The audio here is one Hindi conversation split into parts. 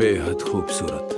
बेहद खूबसूरत।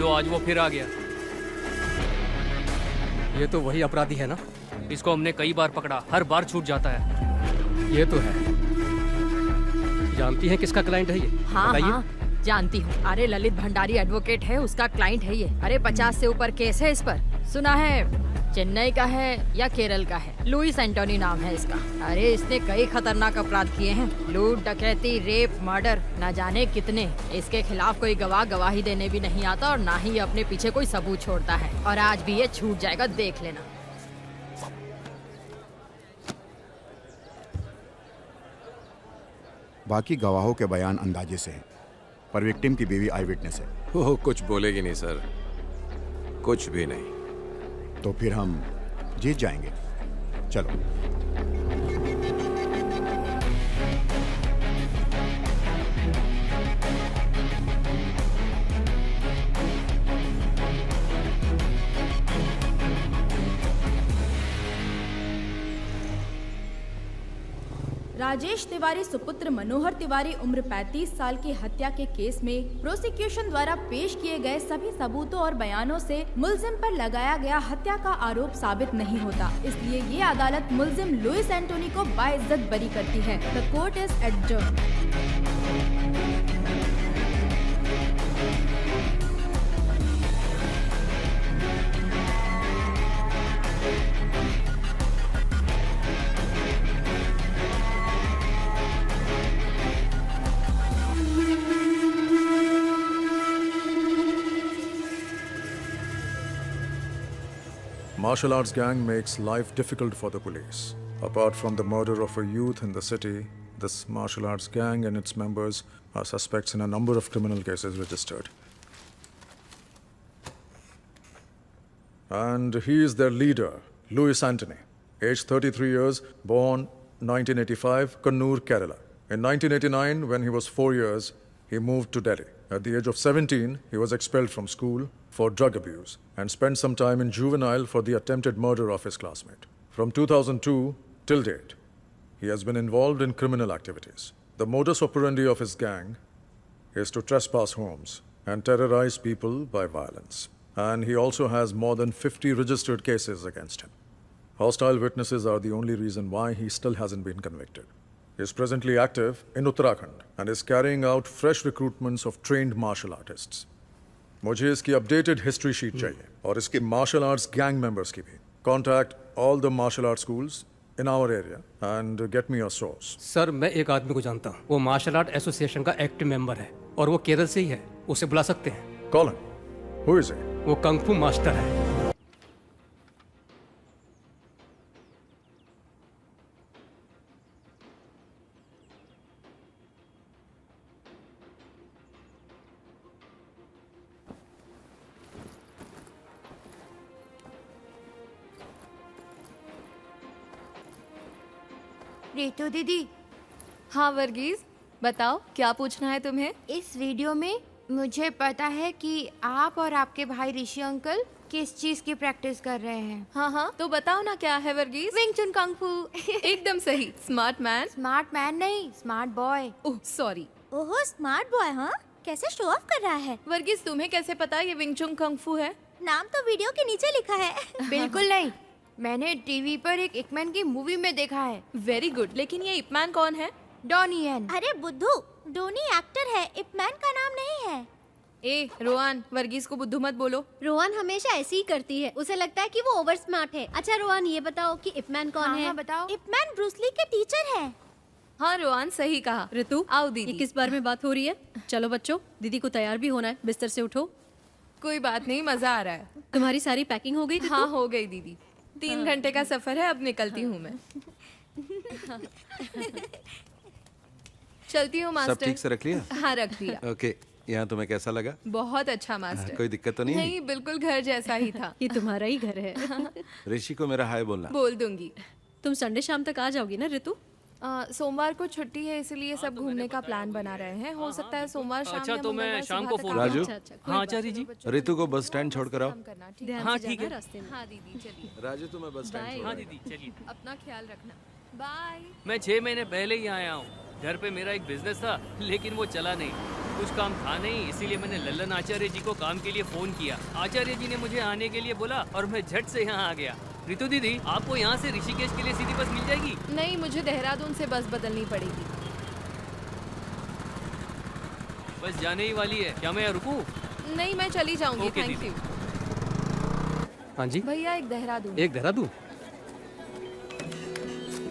आज वो फिर आ गया। ये तो वही अपराधी है ना? इसको हमने कई बार पकड़ा, हर बार छूट जाता है। ये तो है। जानती हैं किसका क्लाइंट है ये? हाँ हाँ जानती हूँ। अरे ललित भंडारी एडवोकेट है, उसका क्लाइंट है ये। अरे 50 से ऊपर केस है इस पर। सुना है चेन्नई का है या केरल का है। लुइस एंटोनी नाम है इसका। अरे इसने कई खतरनाक अपराध किए हैं, लूट, डकैती, रेप, मर्डर, न जाने कितने। इसके खिलाफ कोई गवाह गवाही देने भी नहीं आता और ना ही अपने पीछे कोई सबूत छोड़ता है। और आज भी ये छूट जाएगा, देख लेना। बाकी गवाहों के बयान अंदाजे से हैं, पर विक्टिम की बीवी आई विटनेस है। वो कुछ बोलेगी नहीं सर, कुछ भी नहीं। तो फिर हम जीत जाएंगे। चलो। राजेश तिवारी सुपुत्र मनोहर तिवारी उम्र 35 साल की हत्या के केस में प्रोसिक्यूशन द्वारा पेश किए गए सभी सबूतों और बयानों से मुलजिम पर लगाया गया हत्या का आरोप साबित नहीं होता, इसलिए ये अदालत मुलजिम लुइस एंटोनी को बाइज्जत बरी करती है। The court is adjourn. Martial arts gang makes life difficult for the police. Apart from the murder of a youth in the city, this martial arts gang and its members are suspects in a number of criminal cases registered. And he is their leader, Louis Anthony, aged 33 years, born 1985, Kannur, Kerala. In 1989, when he was 4 years, he moved to Delhi. At the age of 17, he was expelled from school for drug abuse and spent some time in juvenile for the attempted murder of his classmate. From 2002 till date, he has been involved in criminal activities. The modus operandi of his gang is to trespass homes and terrorize people by violence. And he also has more than 50 registered cases against him. Hostile witnesses are the only reason why he still hasn't been convicted. He is presently active in Uttarakhand and is carrying out fresh recruitments of trained martial artists. मुझे इसकी updated history sheet चाहिए और इसके martial arts gang members की भी. Contact all the martial arts schools in our area and get me a source. Sir मैं एक आदमी को जानता हूँ, वो मार्शल आर्ट एसोसिएशन का एक्टिव मेंबर है और वो केरल से ही है, उसे बुला सकते हैं। Call him. Who is he? वो कंग फू मास्टर है। रितु दीदी, हाँ वर्गीज, बताओ क्या पूछना है तुम्हें? इस वीडियो में मुझे पता है कि आप और आपके भाई ऋषि अंकल किस चीज की प्रैक्टिस कर रहे हैं। हाँ हाँ, तो बताओ ना क्या है वर्गीज? विंग चुन कंग फू। एकदम सही, स्मार्ट मैन। स्मार्ट मैन नहीं, स्मार्ट बॉय। Oh sorry. ओहो, स्मार्ट बॉय। हाँ, कैसे शो ऑफ कर रहा है। वर्गीज तुम्हें कैसे पता ये विंग चुन कंग फू है? नाम तो वीडियो के नीचे लिखा है। बिल्कुल नहीं, मैंने टीवी पर एक इपमैन की मूवी में देखा है। वेरी गुड, लेकिन ये इपमैन कौन है? Donnie Yen. अरे बुद्धू, डोनी एक्टर है, इपमैन का नाम नहीं है। ए रोहन, वर्गीज को बुद्धू मत बोलो। रोहन हमेशा ऐसी ही करती है, उसे लगता है कि वो ओवर स्मार्ट है। अच्छा रोहन, ये बताओ कि इपमैन कौन है? हाँ, बताओ। इपमैन ब्रूस ली के टीचर है। हाँ रोहन, सही कहा। ऋतु, आओ दीदी। ये किस बारे में बात हो रही है? चलो बच्चों, दीदी को तैयार भी होना है, बिस्तर से उठो। कोई बात नहीं, मजा आ रहा है। तुम्हारी सारी पैकिंग हो गई? हाँ हो गई दीदी, 3 घंटे का सफर है, अब निकलती हूँ मैं। चलती हूँ मास्टर। सब ठीक से रख लिया? हाँ रख दिया। ओके, यहाँ तुम्हें कैसा लगा? बहुत अच्छा मास्टर। कोई दिक्कत तो नहीं? नहीं, बिल्कुल घर जैसा ही था। ये तुम्हारा ही घर है। ऋषि को मेरा हाय बोलना। बोल दूंगी। तुम संडे शाम तक आ जाओगी ना ऋतु? सोमवार को छुट्टी है, इसलिए सब घूमने का प्लान बना रहे हैं। हो सकता है सोमवार शाम अच्छा, या तो मैं मंगलवार शाम सुबह को तक फोन आ राजू? जाऊँ। हाँ आचार्य जी। ऋतु को बस स्टैंड छोड़ कर आओ। करना, ठीक है? ध्यान हाँ, से ठीक जाना है। रास्ते में। हाँ दीदी चलिए, राजू तुम्हें बस स्टैंड छोड़ हाँ आओ। दीदी चलिए। अपना ख्याल रखना। बाय। मैं 6 महीने पहले ही आया हूँ। घर पे मेरा एक बिजनेस था, लेकिन वो चला नहीं। कुछ काम था नहीं, इसीलिए मैंने लल्लन आचार्य जी को काम के लिए फोन किया। आचार्य जी ने मुझे आने के लिए बोला और मैं झट से यहाँ आ गया। रितु दीदी, आपको यहाँ से ऋषिकेश के लिए सीधी बस मिल जाएगी? नहीं, मुझे देहरादून से बस बदलनी पड़ेगी। बस जाने ही वाली है, क्या मैं यहाँ रुकूं? नहीं, मैं चली जाऊंगी। ओके, थैंक दीदी। यू। हाँ जी, भैया एक देहरादून। एक देहरादून।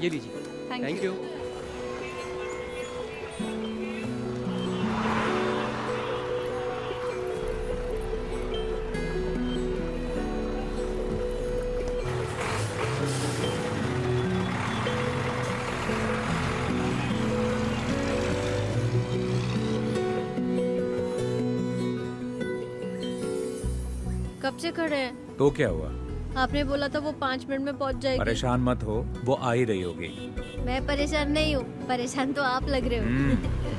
ये लीजिए। Thank you. कब से खड़े हैं? तो क्या हुआ? आपने बोला था वो 5 मिनट में पहुंच जाएगी। परेशान मत हो, वो आ ही रही होगी। मैं परेशान नहीं हूँ, परेशान तो आप लग रहे हो।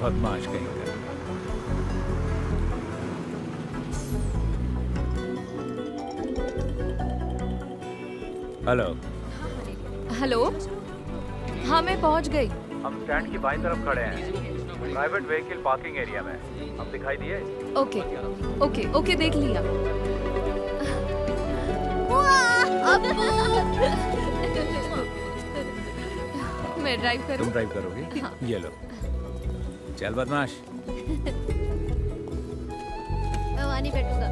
बदमाश कहीं का। हेलो। हेलो। हाँ मैं पहुंच गई। हम स्टैंड की बाईं तरफ खड़े हैं, प्राइवेट व्हीकल पार्किंग एरिया में। हम दिखाई दिए? ओके ओके ओके, देख लिया। मैं ड्राइव करूं? तुम ड्राइव करोगी? हाँ। ये लो। चल बदमाश। मैं वहाँ नहीं बैठूंगा।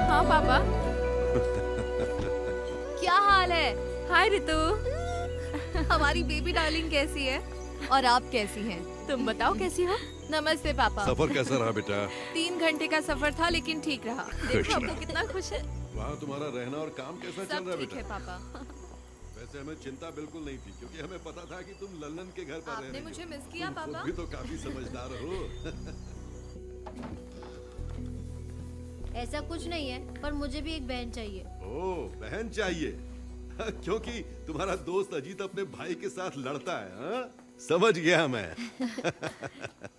हाँ पापा। क्या हाल है? हाय रितु। हमारी बेबी डार्लिंग कैसी है? और आप कैसी हैं? तुम बताओ कैसी हो? नमस्ते पापा। सफर कैसा रहा बेटा? 3 घंटे का सफर था लेकिन ठीक रहा। देखो आपको कितना खुश है। वहाँ तुम्हारा रहना और काम कैसा चल रहा है सब ठीक बेटा? है पापा। वैसे हमें चिंता बिल्कुल नहीं थी क्योंकि हमें पता था कि तुम लल्लन के घर पर रह आपने रही हो। मुझे मिस किया तुम खुद पापा? भी तो काफी समझदार हो। ऐसा कुछ नहीं है, पर मुझे भी एक बहन चाहिए। ओ, बहन चाहिए? क्योंकि तुम्हारा दोस्त अजीत अपने भाई के साथ लड़ता है, हाँ? समझ गया मैं।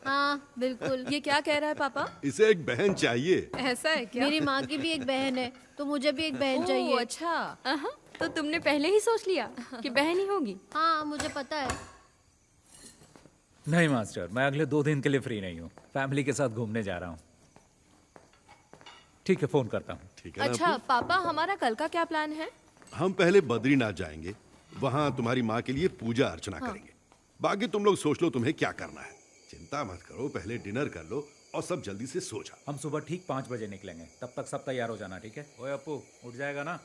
हाँ बिल्कुल। ये क्या कह रहा है पापा? इसे एक बहन चाहिए। ऐसा है क्या? मेरी माँ की भी एक बहन है, तो मुझे भी एक बहन चाहिए। अच्छा। तो तुमने पहले ही सोच लिया कि बहन ही होगी? हाँ मुझे पता है। नहीं मास्टर, मैं अगले 2 दिन के लिए फ्री नहीं हूँ। फैमिली के साथ घूमने जा रहा हूँ। ठीक है, फोन करता हूँ। ठीक है ना अच्छा अपू? पापा, हमारा कल का क्या प्लान है? हम पहले बद्रीनाथ जाएंगे, वहाँ तुम्हारी माँ के लिए पूजा अर्चना करेंगे। बाकी तुम लोग सोच लो तुम्हें क्या करना है। चिंता मत करो, पहले डिनर कर लो और सब जल्दी से सो जाओ। हम सुबह ठीक 5 बजे निकलेंगे, तब तक सब तैयार हो जाना, ठीक है? ओए अप्पू, उठ जाएगा ना?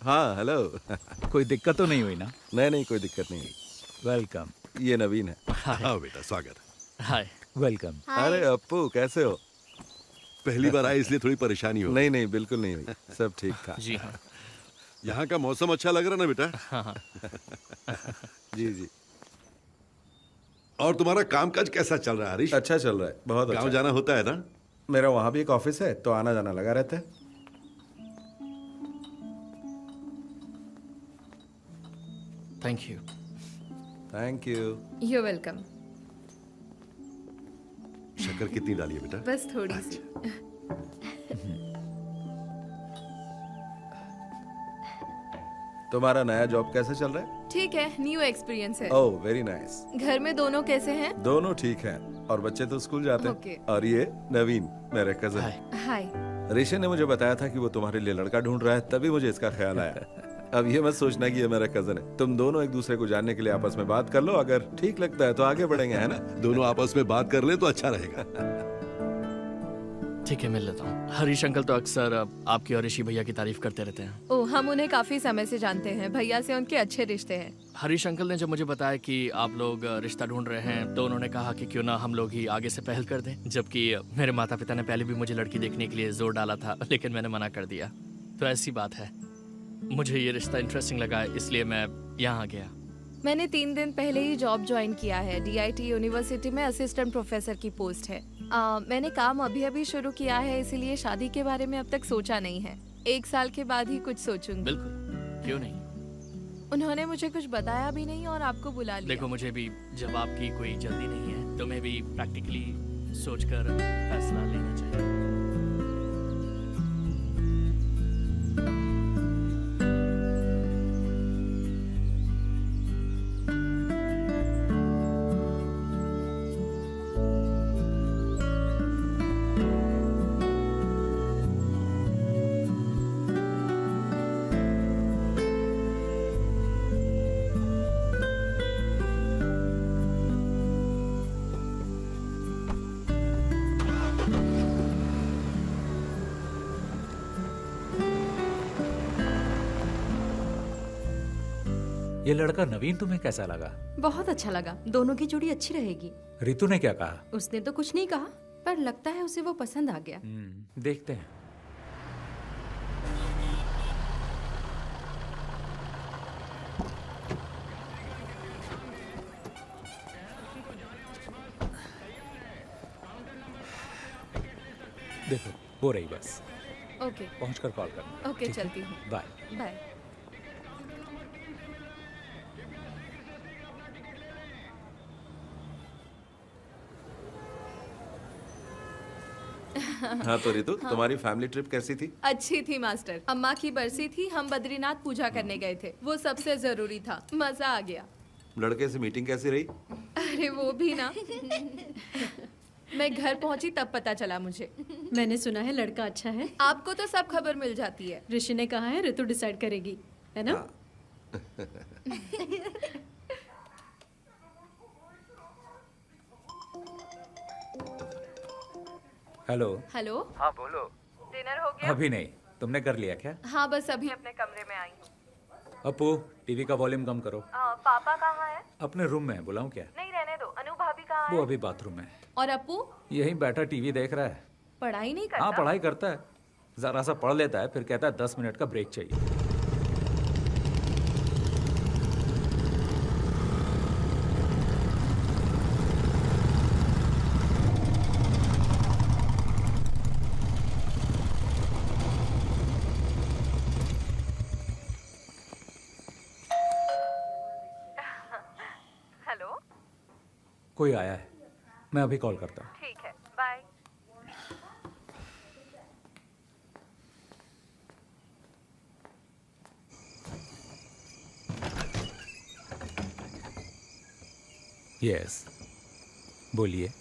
हाँ हेलो। कोई दिक्कत तो नहीं हुई ना? नहीं नहीं, कोई दिक्कत नहीं। वेलकम। ये नवीन है। हाँ बेटा, स्वागत है। हाय। वेलकम। अरे अप्पू, कैसे हो? पहली बार आए इसलिए थोड़ी परेशानी हो। नहीं नहीं, बिल्कुल नहीं हुई, सब ठीक था। जी हाँ। यहाँ का मौसम अच्छा लग रहा ना बेटा? हाँ। जी जी। और तुम्हारा कामकाज कैसा चल रहा है हरीश? अच्छा चल रहा है, बहुत अच्छा। गाँव जाना होता है ना? मेरा वहाँ भी एक ऑफिस है, तो आना जाना लगा रहता है। Thank you. Thank you. You welcome. शक्कर कितनी डाली है बेटा? बस थोड़ी सी। तुम्हारा नया जॉब कैसा चल रहा है? ठीक है, न्यू एक्सपीरियंस है। Oh very nice. घर में दोनों कैसे हैं? दोनों ठीक हैं और बच्चे तो स्कूल जाते हैं। Okay. और ये नवीन, मेरे कजन। हाय। ऋषि ने मुझे बताया था कि वो तुम्हारे लिए लड़का ढूंढ रहा है, तभी मुझे इसका ख्याल आया। अब ये मत सोचना कि ये मेरा कजन है। तुम दोनों एक दूसरे को जानने के लिए आपस में बात कर लो, अगर ठीक लगता है तो आगे बढ़ेंगे, है ना? दोनों आपस में बात कर ले तो अच्छा रहेगा। ठीक है, मिल लेता हूँ। हरीश अंकल तो अक्सर आपकी और ऋषि भैया की तारीफ करते रहते हैं। ओ, हम उन्हें काफी समय से जानते हैं। भैया से उनके अच्छे रिश्ते हैं। हरीश अंकल ने जब मुझे बताया कि आप लोग रिश्ता ढूंढ रहे हैं, तो उन्होंने कहा कि क्यों ना हम लोग ही आगे से पहल कर दें। जबकि मेरे माता पिता ने पहले भी मुझे लड़की देखने के लिए जोर डाला था, लेकिन मैंने मना कर दिया। तो ऐसी बात है, मुझे ये रिश्ता इंटरेस्टिंग लगा, इसलिए मैं यहाँ आ गया। मैंने 3 दिन पहले ही जॉब ज्वाइन किया है। DIT यूनिवर्सिटी में असिस्टेंट प्रोफेसर की पोस्ट है। मैंने काम अभी शुरू किया है, इसीलिए शादी के बारे में अब तक सोचा नहीं है। 1 साल के बाद ही कुछ सोचूंगी। बिल्कुल, क्यों नहीं। उन्होंने मुझे कुछ बताया भी नहीं और आपको बुला लिया। देखो, मुझे भी जब आपकी कोई जल्दी नहीं है, तो मैं भी प्रैक्टिकली सोचकर फैसला लेना चाहिए। ये लड़का नवीन तुम्हें कैसा लगा? बहुत अच्छा लगा, दोनों की जोड़ी अच्छी रहेगी। रितु ने क्या कहा? उसने तो कुछ नहीं कहा, पर लगता है उसे वो पसंद आ गया। देखते हैं। देखो हो रही बस। ओके पहुंचकर कॉल करना। ओके, चलती हूँ। बाय। बाय। हाँ तो रितु, तुम्हारी फैमिली ट्रिप कैसी थी? अच्छी थी मास्टर। अम्मा की बरसी थी, हम बद्रीनाथ पूजा करने गए थे, वो सबसे जरूरी था। मजा आ गया। लड़के से मीटिंग कैसी रही? अरे वो भी ना। मैं घर पहुंची तब पता चला मुझे। मैंने सुना है लड़का अच्छा है। आपको तो सब खबर मिल जाती है। ऋषि ने कहा है ऋतु डिसाइड करेगी, है ना? हेलो। हेलो। हाँ बोलो। डिनर हो गया? अभी नहीं, तुमने कर लिया क्या? हाँ बस अभी अपने कमरे में आई हूँ। अपू टीवी का वॉल्यूम कम करो। पापा कहाँ है? अपने रूम में है, बुलाऊं क्या? नहीं रहने दो। अनु भाभी कहाँ है? वो अभी बाथरूम में। और अपू? यही बैठा टीवी देख रहा है। पढ़ाई नहीं करता? हाँ पढ़ाई करता है, जरा सा पढ़ लेता है, फिर कहता है 10 मिनट का ब्रेक चाहिए। हेलो। कोई आया है, मैं अभी कॉल करता हूँ। ठीक है, बाय। यस, बोलिए।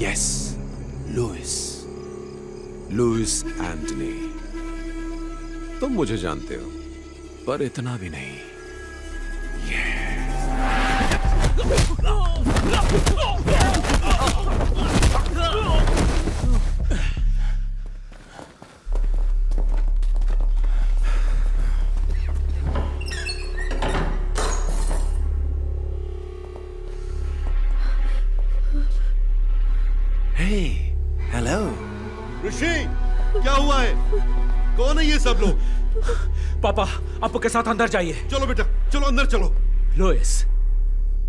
Yes, Louis Antony. तुम मुझे जानते हो, पर इतना भी नहीं। हेलो ऋषि, क्या हुआ है? कौन है ये सब लोग? पापा, आपको के साथ अंदर जाइए। चलो बेटा, चलो अंदर चलो। लुइस,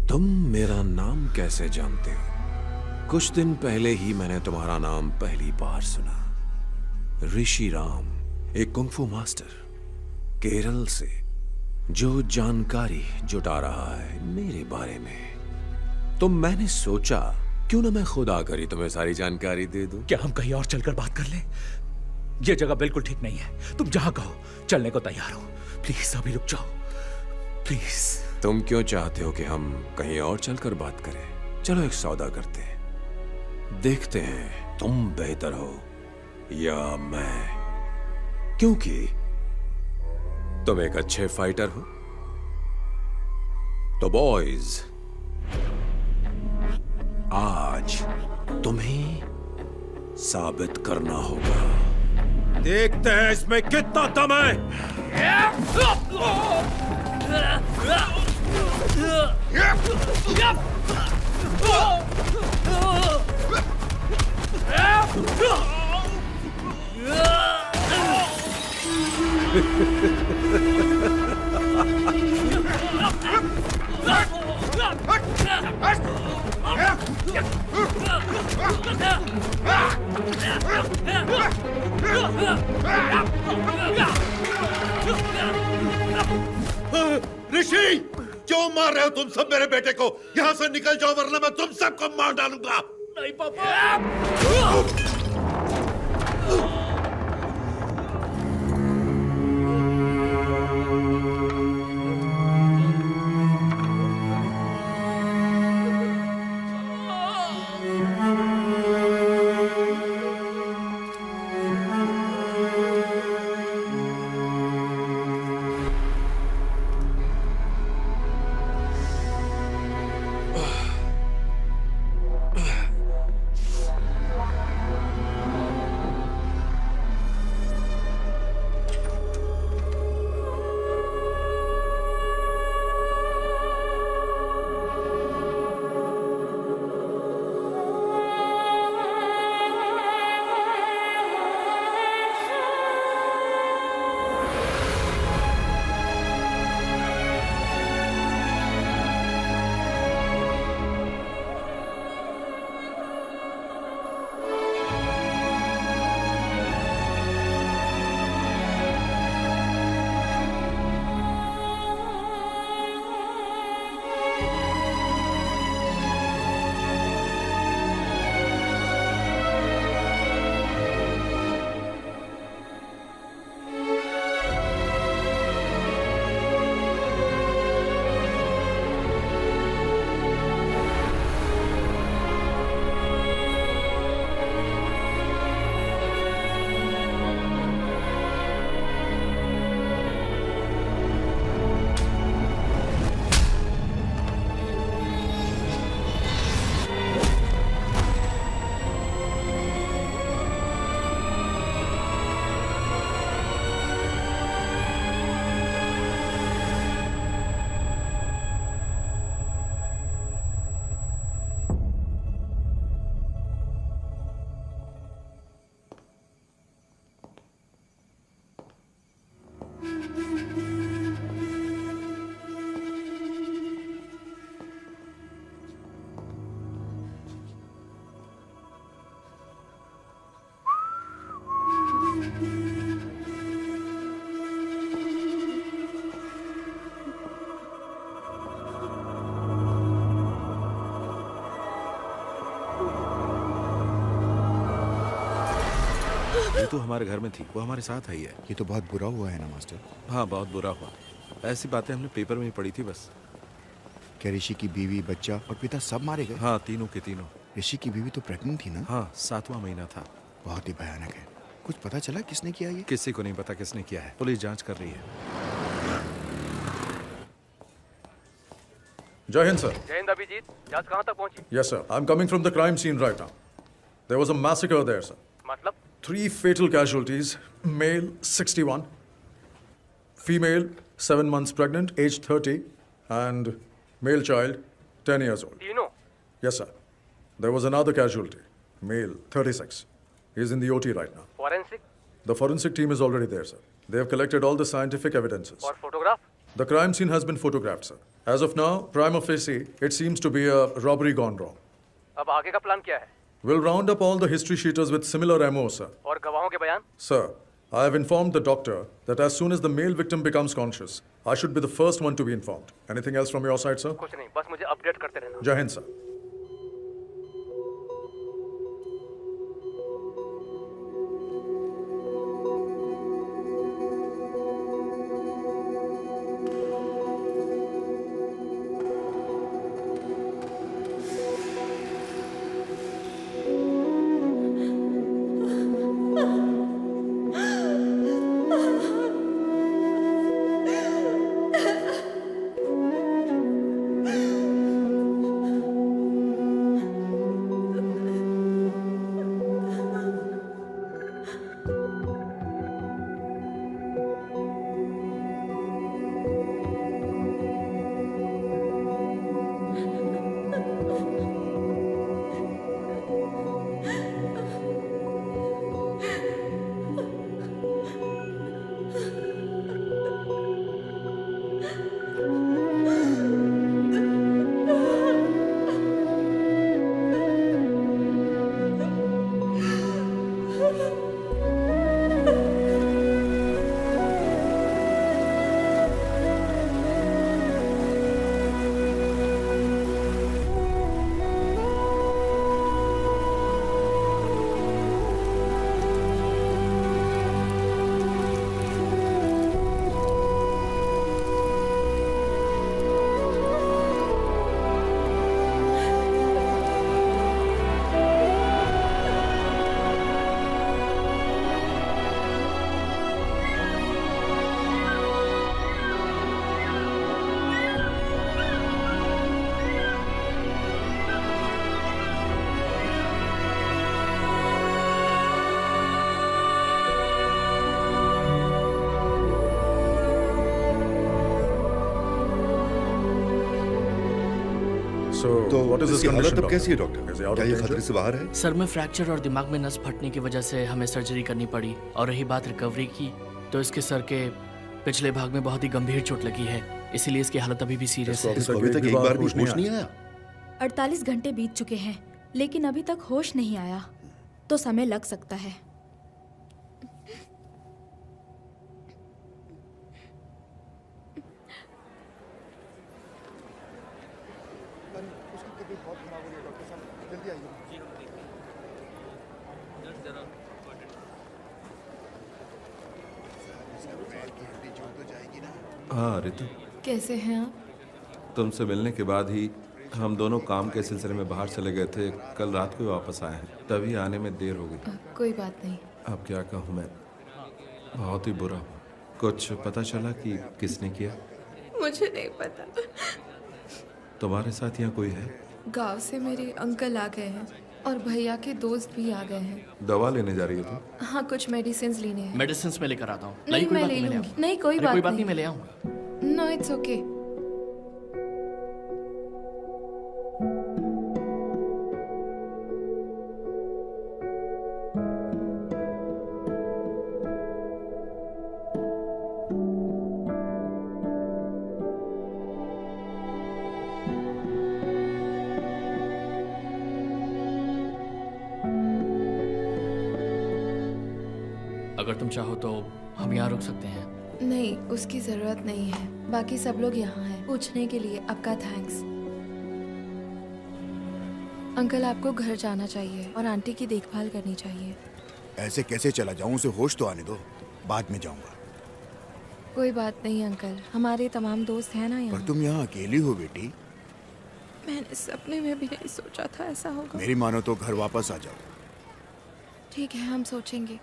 तुम मेरा नाम कैसे जानते हो? कुछ दिन पहले ही मैंने तुम्हारा नाम पहली बार सुना। ऋषि राम, एक कुंग-फू मास्टर केरल से, जो जानकारी जुटा रहा है मेरे बारे में। तो मैंने सोचा क्यों ना मैं खुद आकर ही तुम्हें सारी जानकारी दे दूं। क्या हम कहीं और चलकर बात कर लें? ये जगह बिल्कुल ठीक नहीं है। तुम जहां कहो चलने को तैयार हो। प्लीज अभी रुक जाओ, प्लीज। तुम क्यों चाहते हो कि हम कहीं और चलकर बात करें? चलो एक सौदा करते हैं, देखते हैं तुम बेहतर हो या मैं, क्योंकि तुम एक अच्छे फाइटर हो। तो बॉयज, आज तुम्हें साबित करना होगा। देखते हैं इसमें कितना दम है। ऋषि, क्यों मार रहे हो तुम सब मेरे बेटे को? यहाँ से निकल जाओ वरना मैं तुम सबको मार डालूंगा। नहीं पापा। ये तो हमारे घर में थी, वो हमारे साथ आई है। ये तो बहुत बुरा हुआ है ना मास्टर। हाँ बहुत बुरा हुआ। ऐसी बातें हमने पेपर में ही पढ़ी थी बस। क्या ऋषि की बीवी, बच्चा और पिता सब मारे गए? हाँ तीनों के तीनों। ऋषि की बीवी तो प्रेग्नेंट थी ना? हाँ 7वां महीना था। बहुत ही भयानक है। कुछ पता चला किसने किया ये? किसी को नहीं पता किसने किया है, पुलिस जांच कर रही है। जय हिंद सर। जय हिंद अभिजीत, जांच कहाँ तक पहुंची? Yes sir, I'm coming from the crime scene right now. There was a massacre there sir. मतलब? 3 fatal casualties, male 61, female 7 months pregnant, age 30, and male child 10 years old. तीनों? Yes sir. There was another casualty, male 36. He's in the OT right now. Forensic? The forensic team is already there sir. They have collected all the scientific evidences. और photograph? The crime scene has been photographed sir. As of now, prima facie, it seems to be a robbery gone wrong. अब आगे का प्लान क्या है? We'll round up all the history sheeters with similar MO, sir. और गवाहों के बयान? Sir, I have informed the doctor that as soon as the male victim becomes conscious, I should be the first one to be informed. Anything else from your side, sir? कुछ नहीं, बस मुझे अपडेट करते रहना। Jai Hind, sir. तो what is his इसकी हालत condition, अब कैसी है doctor? Doctor? Is he out क्या of ये danger? खतरे से बाहर है? सर में फ्रैक्चर और दिमाग में नस फटने की वजह से हमें सर्जरी करनी पड़ी। और रही बात रिकवरी की, तो इसके सर के पिछले भाग में बहुत ही गंभीर चोट लगी है, इसीलिए इसकी हालत अभी भी सीरियस है। इसको अभी तक एक बार भी होश नहीं आया? 48 घंटे बीत चुके हैं लेकिन अभी तक होश नहीं आया, तो समय लग सकता है। हाँ रितु, कैसे हैं आप? तुमसे मिलने के बाद ही हम दोनों काम के सिलसिले में बाहर चले गए थे। कल रात को वापस आए हैं, तभी आने में देर हो गई। कोई बात नहीं। अब क्या कहूँ मैं, बहुत ही बुरा हुआ। कुछ पता चला कि किसने किया? मुझे नहीं पता। तुम्हारे साथ यहाँ कोई है? गांव से मेरे अंकल आ गए हैं और भैया के दोस्त भी आ गए हैं। दवा लेने जा रही हो तुम? हाँ, कुछ मेडिसिन लेने हैं। मेडिसिन में लेकर आता हूँ। नहीं, मैं ले लूंगी। नहीं, कोई बात नहीं, मैं ले आऊंगा। No, it's okay. अगर तुम चाहो तो हम यहाँ रुक सकते हैं। नहीं, उसकी जरूरत नहीं है। बाकी सब लोग यहाँ हैं पूछने के लिए। आपका थैंक्स। अंकल, आपको घर जाना चाहिए और आंटी की देखभाल करनी चाहिए। ऐसे कैसे चला जाऊं? उसे होश तो आने दो, बाद में जाऊंगा। कोई बात नहीं अंकल, हमारे तमाम दोस्त हैं ना पर यहाँ। तुम यहाँ अकेली हो बेटी। मैंने सपने में भी नहीं सोचा था ऐसा होगा। मेरी मानो तो घर वापस आ जाओ। ठीक है, हम सोचेंगे।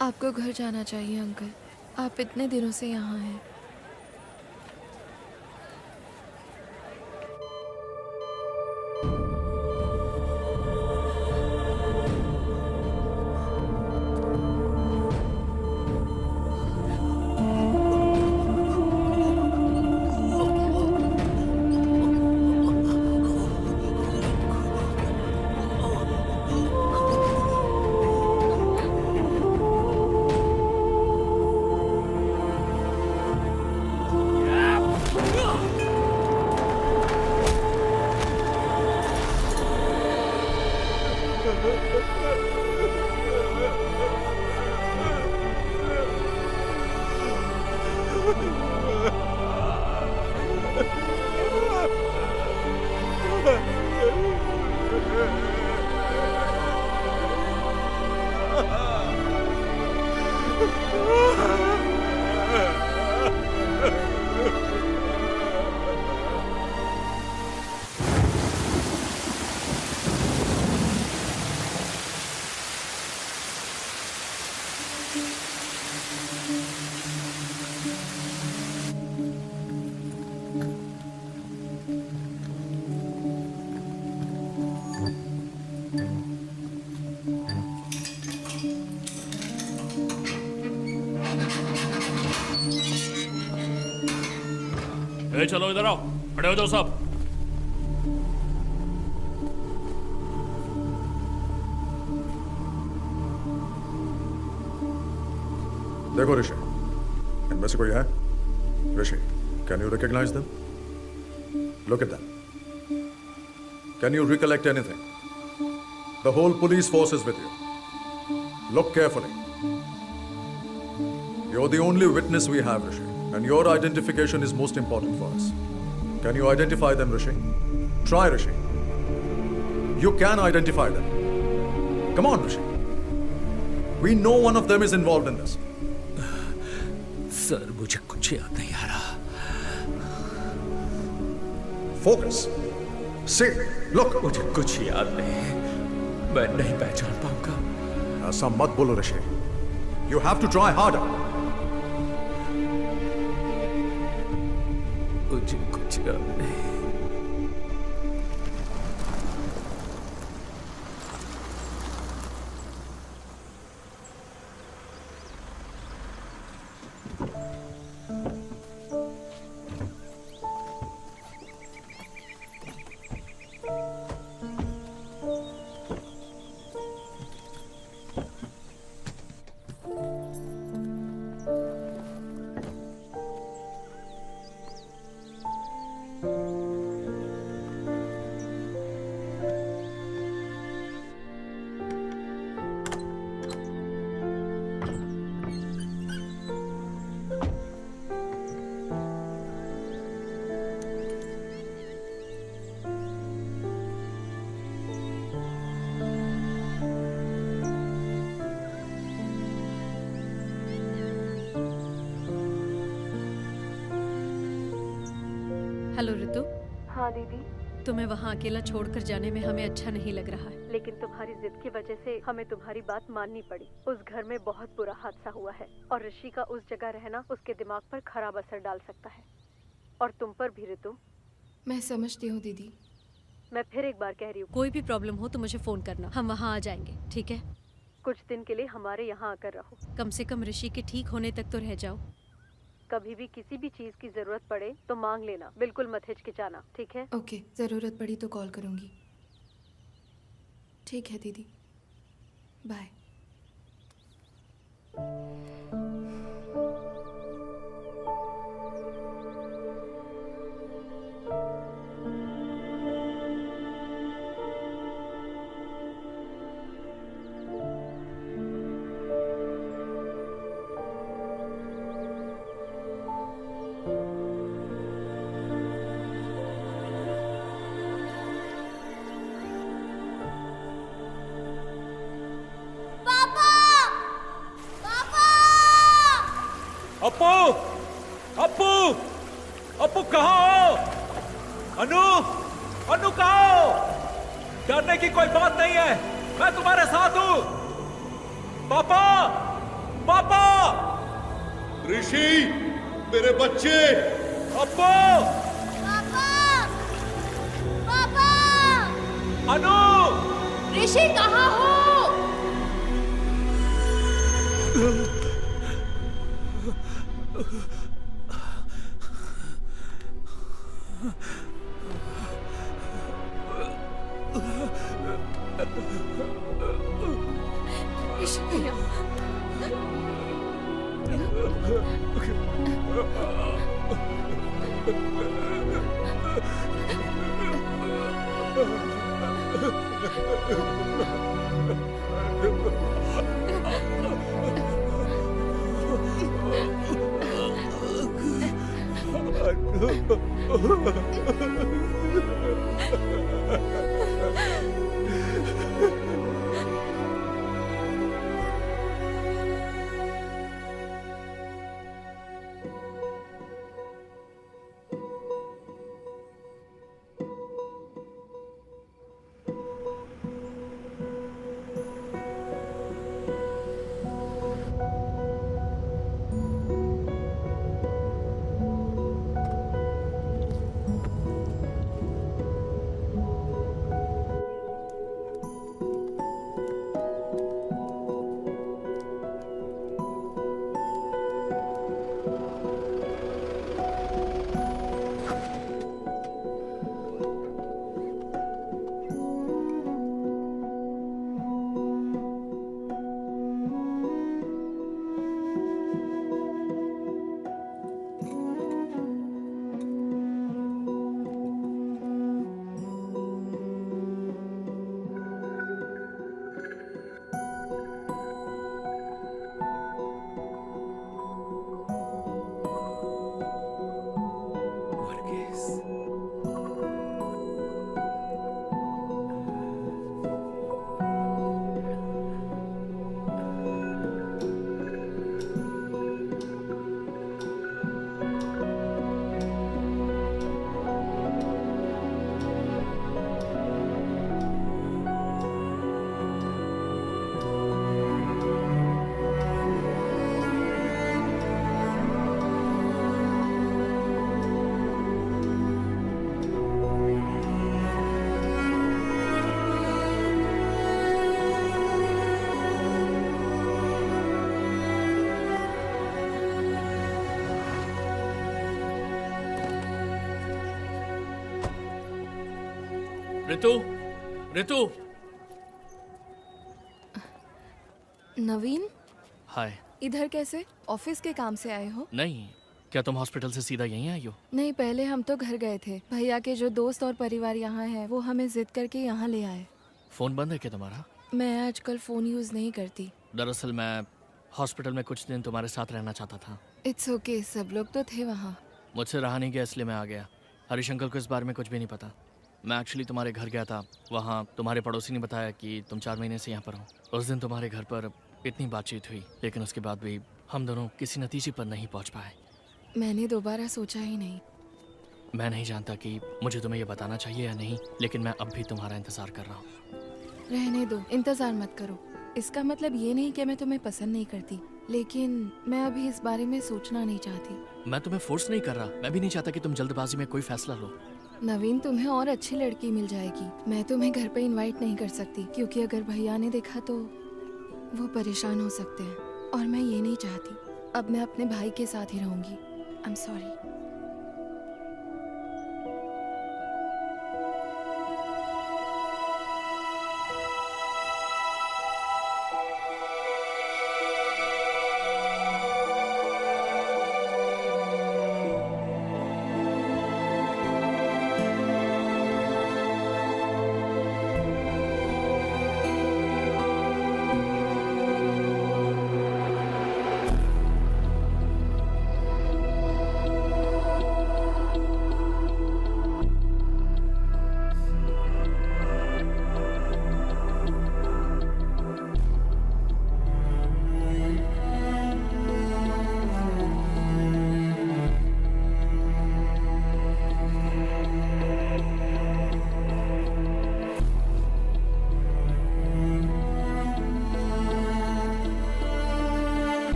आपको घर जाना चाहिए अंकल, आप इतने दिनों से यहाँ हैं। चलो इधर आओ, खड़े हो जाओ सब। देखो ऋषि, इनमें से कोई है? Rishi, can you recognise them? Look at them. Can you recollect anything? The whole police force is with you. Look carefully. You're the only witness we have, Rishi, and your identification is most important for us. Can you identify them, Rishi? Try, Rishi. You can identify them. Come on, Rishi. We know one of them is involved in this. Sir, मुझे कुछ याद नहीं आ रहा। Focus. See, look. मुझे कुछ याद नहीं, मैं नहीं पहचान पाऊंगा। ऐसा मत बोलो, ऋषि। You have to try harder. मुझे कुछ याद नहीं। हेलो ऋतु। हाँ दीदी। तुम्हें वहाँ अकेला छोड़कर जाने में हमें अच्छा नहीं लग रहा है, लेकिन तुम्हारी जिद की वजह से हमें तुम्हारी बात माननी पड़ी। उस घर में बहुत बुरा हादसा हुआ है और ऋषि का उस जगह रहना उसके दिमाग पर खराब असर डाल सकता है, और तुम पर भी ऋतु। मैं समझती हूँ दीदी। मैं फिर एक बार कह रही हूँ, कोई भी प्रॉब्लम हो तो मुझे फोन करना, हम वहाँ आ जाएंगे, ठीक है? कुछ दिन के लिए हमारे यहाँ आकर रहो, कम से कम ऋषि के ठीक होने तक तो रह जाओ। कभी भी किसी भी चीज की जरूरत पड़े तो मांग लेना, बिल्कुल मत हिचकिचाना, ठीक है? ओके, जरूरत पड़ी तो कॉल करूँगी। ठीक है दीदी, बाय। अप्पू, अप्पू, अप्पू कहाँ हो? अनु, अनु कहाँ हो? डरने की कोई बात नहीं है, मैं तुम्हारे साथ हूं। पापा, पापा, ऋषि, मेरे बच्चे। अप्पू, पापा, अनु, ऋषि कहाँ हो? ऋषि भैया, ऋतु, ऋतु। नवीन, हाय। इधर कैसे? ऑफिस के काम से आए हो? नहीं, क्या तुम हॉस्पिटल से सीधा यहीं आई हो? नहीं, पहले हम तो घर गए थे। भैया के जो दोस्त और परिवार यहाँ है वो हमें जिद करके यहाँ ले आए। फोन बंद है क्या तुम्हारा? मैं आजकल फोन यूज नहीं करती। दरअसल मैं हॉस्पिटल में कुछ दिन तुम्हारे साथ रहना चाहता था। इट्स ओके, सब लोग तो थे वहाँ। मुझसे रहा नहीं गया इसलिए मैं आ गया। हरीश अंकल को इस बारे में कुछ भी नहीं पता। मैं एक्चुअली तुम्हारे घर गया था। वहाँ तुम्हारे पड़ोसी ने बताया कि तुम 4 महीने से यहाँ पर हो। उस दिन तुम्हारे घर पर इतनी बातचीत हुई, लेकिन उसके बाद भी हम दोनों किसी नतीजे पर नहीं पहुँच पाए। मैंने दोबारा सोचा ही नहीं। मैं नहीं जानता कि मुझे तुम्हें ये बताना चाहिए या नहीं, लेकिन मैं अब भी तुम्हारा इंतज़ार कर रहा हूँ। रहने दो, इंतज़ार मत करो। इसका मतलब ये नहीं कि मैं तुम्हें पसंद नहीं करती, लेकिन मैं अभी इस बारे में सोचना नहीं चाहती। मैं तुम्हें फोर्स नहीं कर रहा। मैं भी नहीं चाहता कि तुम जल्दबाजी में कोई फैसला लो। नवीन, तुम्हें और अच्छी लड़की मिल जाएगी। मैं तुम्हें घर पे इनवाइट नहीं कर सकती, क्योंकि अगर भैया ने देखा तो वो परेशान हो सकते हैं, और मैं ये नहीं चाहती। अब मैं अपने भाई के साथ ही रहूंगी। I am sorry.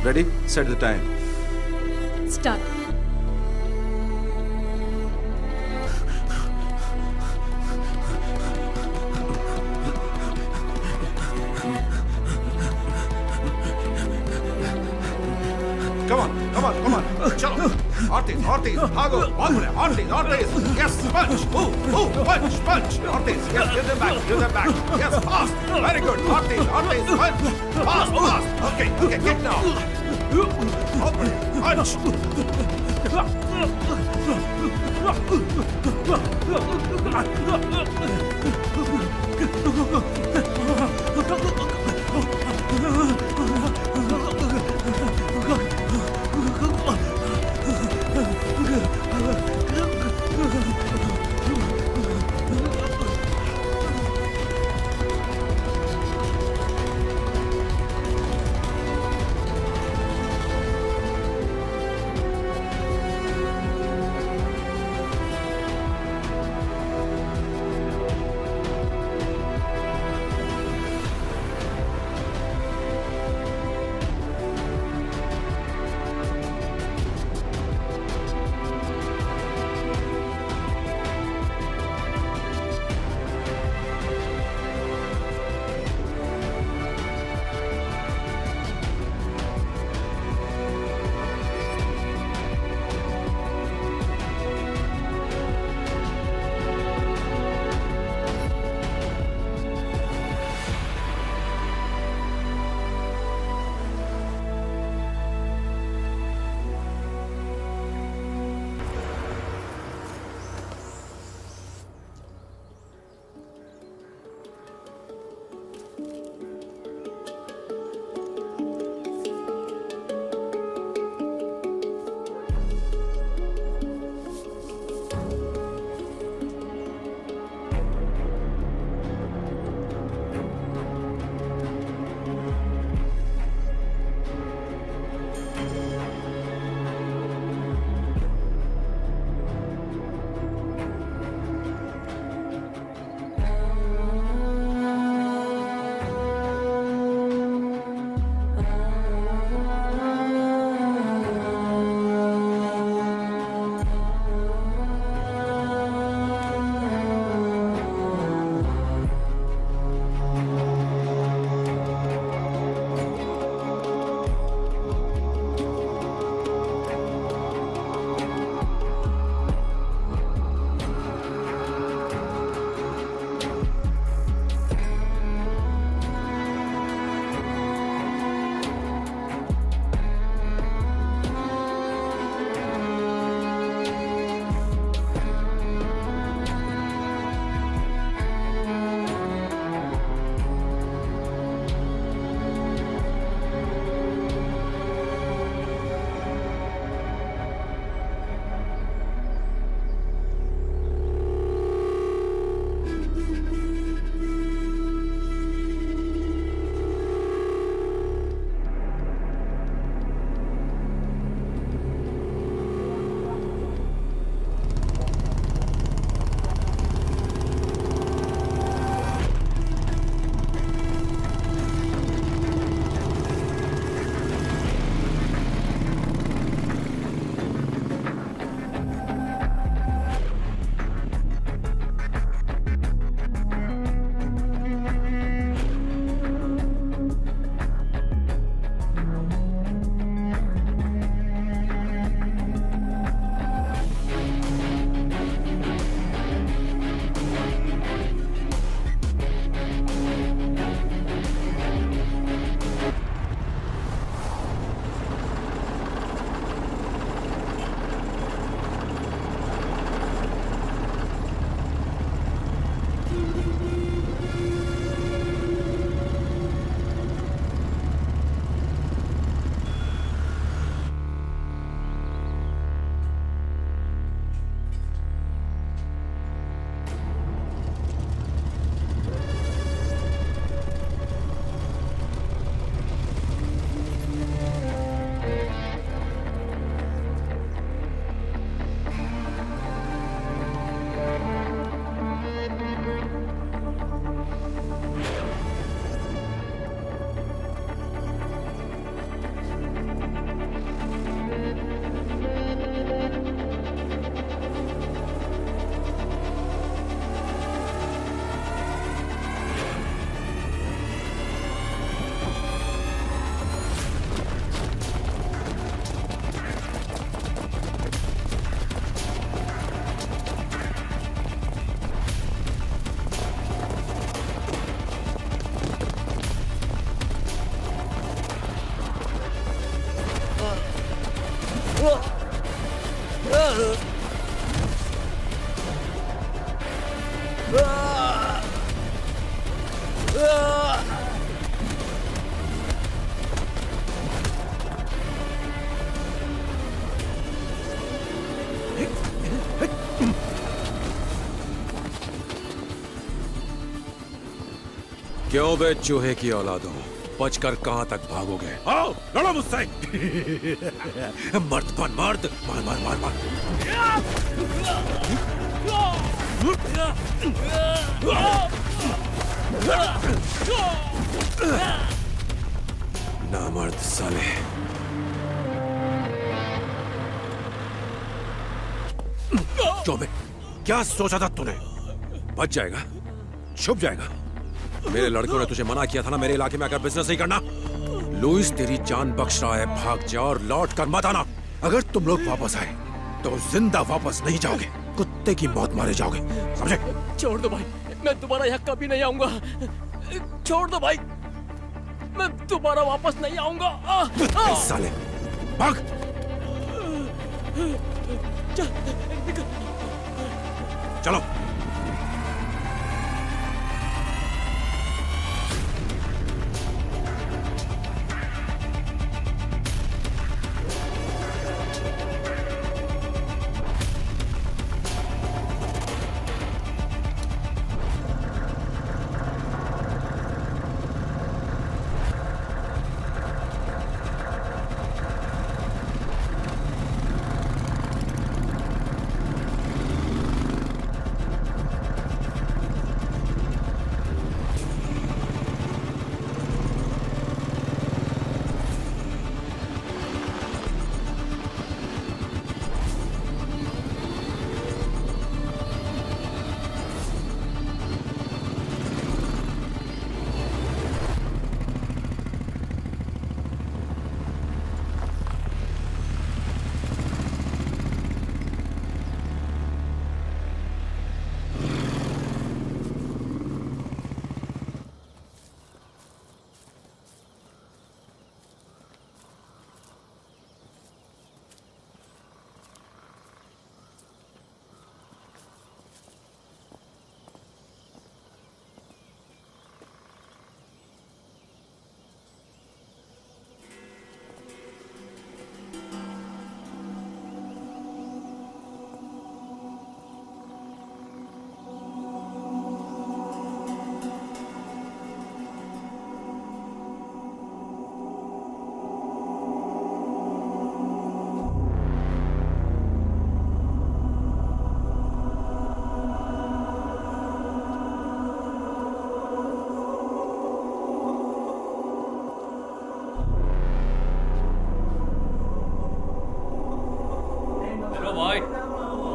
Ready? Set the time. Start. Come on, come on, come on. Chalo. Ortiz, Ortiz, Hago, Hombre, Ortiz, Ortiz. Yes, punch. Move, move, punch, punch. Ortiz, yes, give them back, give them back. Yes, fast. Very good. Ortiz, Ortiz, punch. Fast, fast. Okay, okay, kick now. Hombre, punch. क्यों बे चूहे की औलादों, बचकर कहां तक भागोगे? आओ लड़ो मुझसे। मर्द बन मर्द, मार मार मार मार। नामर्द साले। क्यों बे, क्या सोचा था तूने? बच जाएगा, छुप जाएगा। मेरे लड़कों ने तुझे मना किया था ना मेरे इलाके में आकर बिजनेस नहीं करना। लुइस तेरी जान बख्श रहा है, भाग जा और लौट कर मत आना। अगर तुम लोग वापस आए तो जिंदा वापस नहीं जाओगे, कुत्ते की मौत मारे जाओगे, समझे? छोड़ दो भाई, मैं दोबारा यहाँ कभी नहीं आऊंगा। छोड़ दो भाई, मैं दोबारा वापस नहीं आऊंगा। साले भाग। चलो।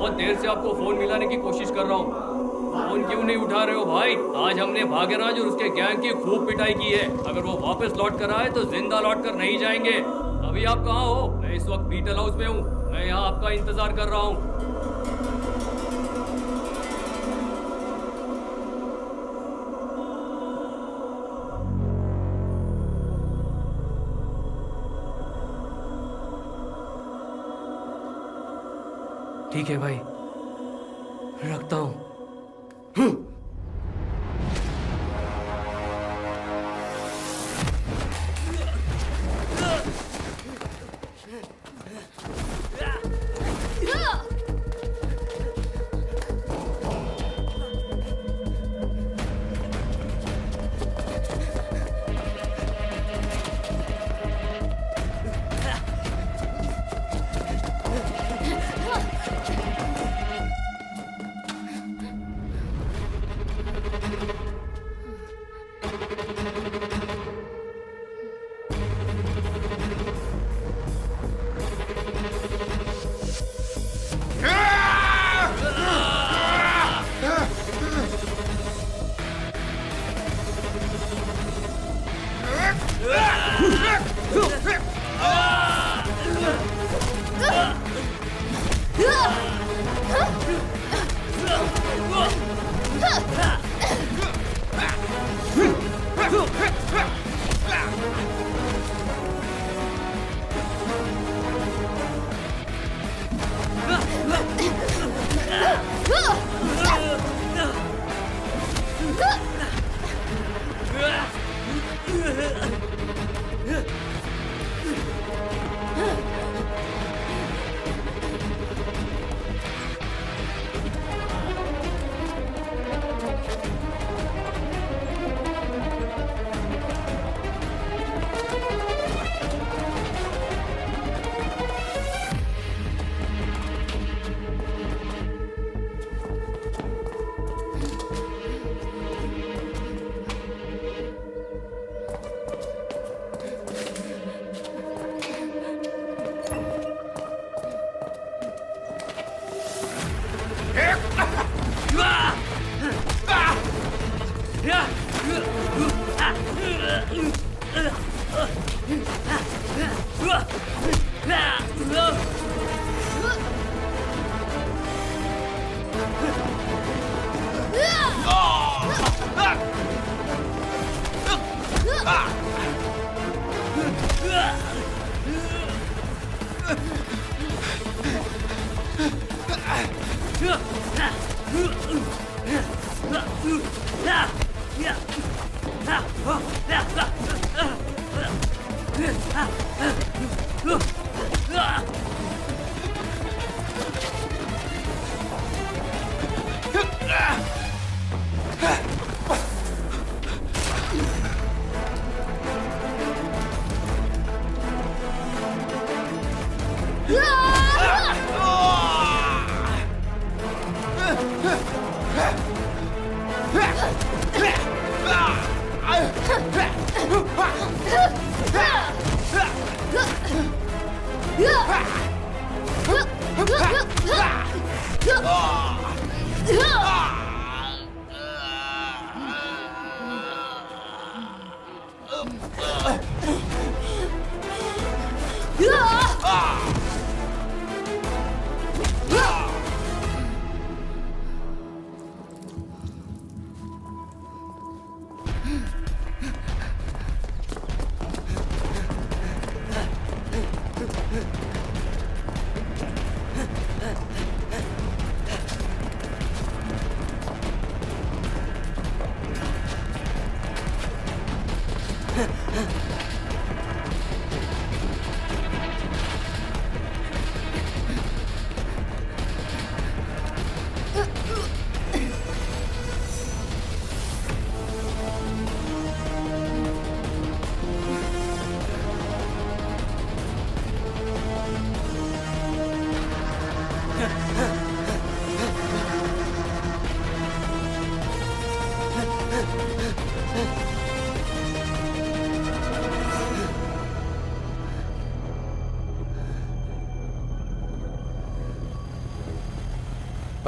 बहुत देर से आपको फोन मिलाने की कोशिश कर रहा हूँ, फोन क्यों नहीं उठा रहे हो भाई? आज हमने भाग्यराज और उसके गैंग की खूब पिटाई की है। अगर वो वापस लौट कर आए तो जिंदा लौट कर नहीं जाएंगे। अभी आप कहाँ हो? मैं इस वक्त बीटल हाउस में हूँ। मैं यहाँ आपका इंतजार कर रहा हूँ। ठीक है भाई, रखता हूँ।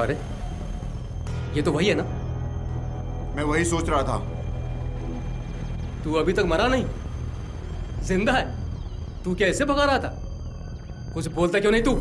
अरे ये तो वही है ना? मैं वही सोच रहा था। तू अभी तक मरा नहीं, जिंदा है। तू क्या ऐसे भगा रहा था? कुछ बोलता क्यों नहीं तू?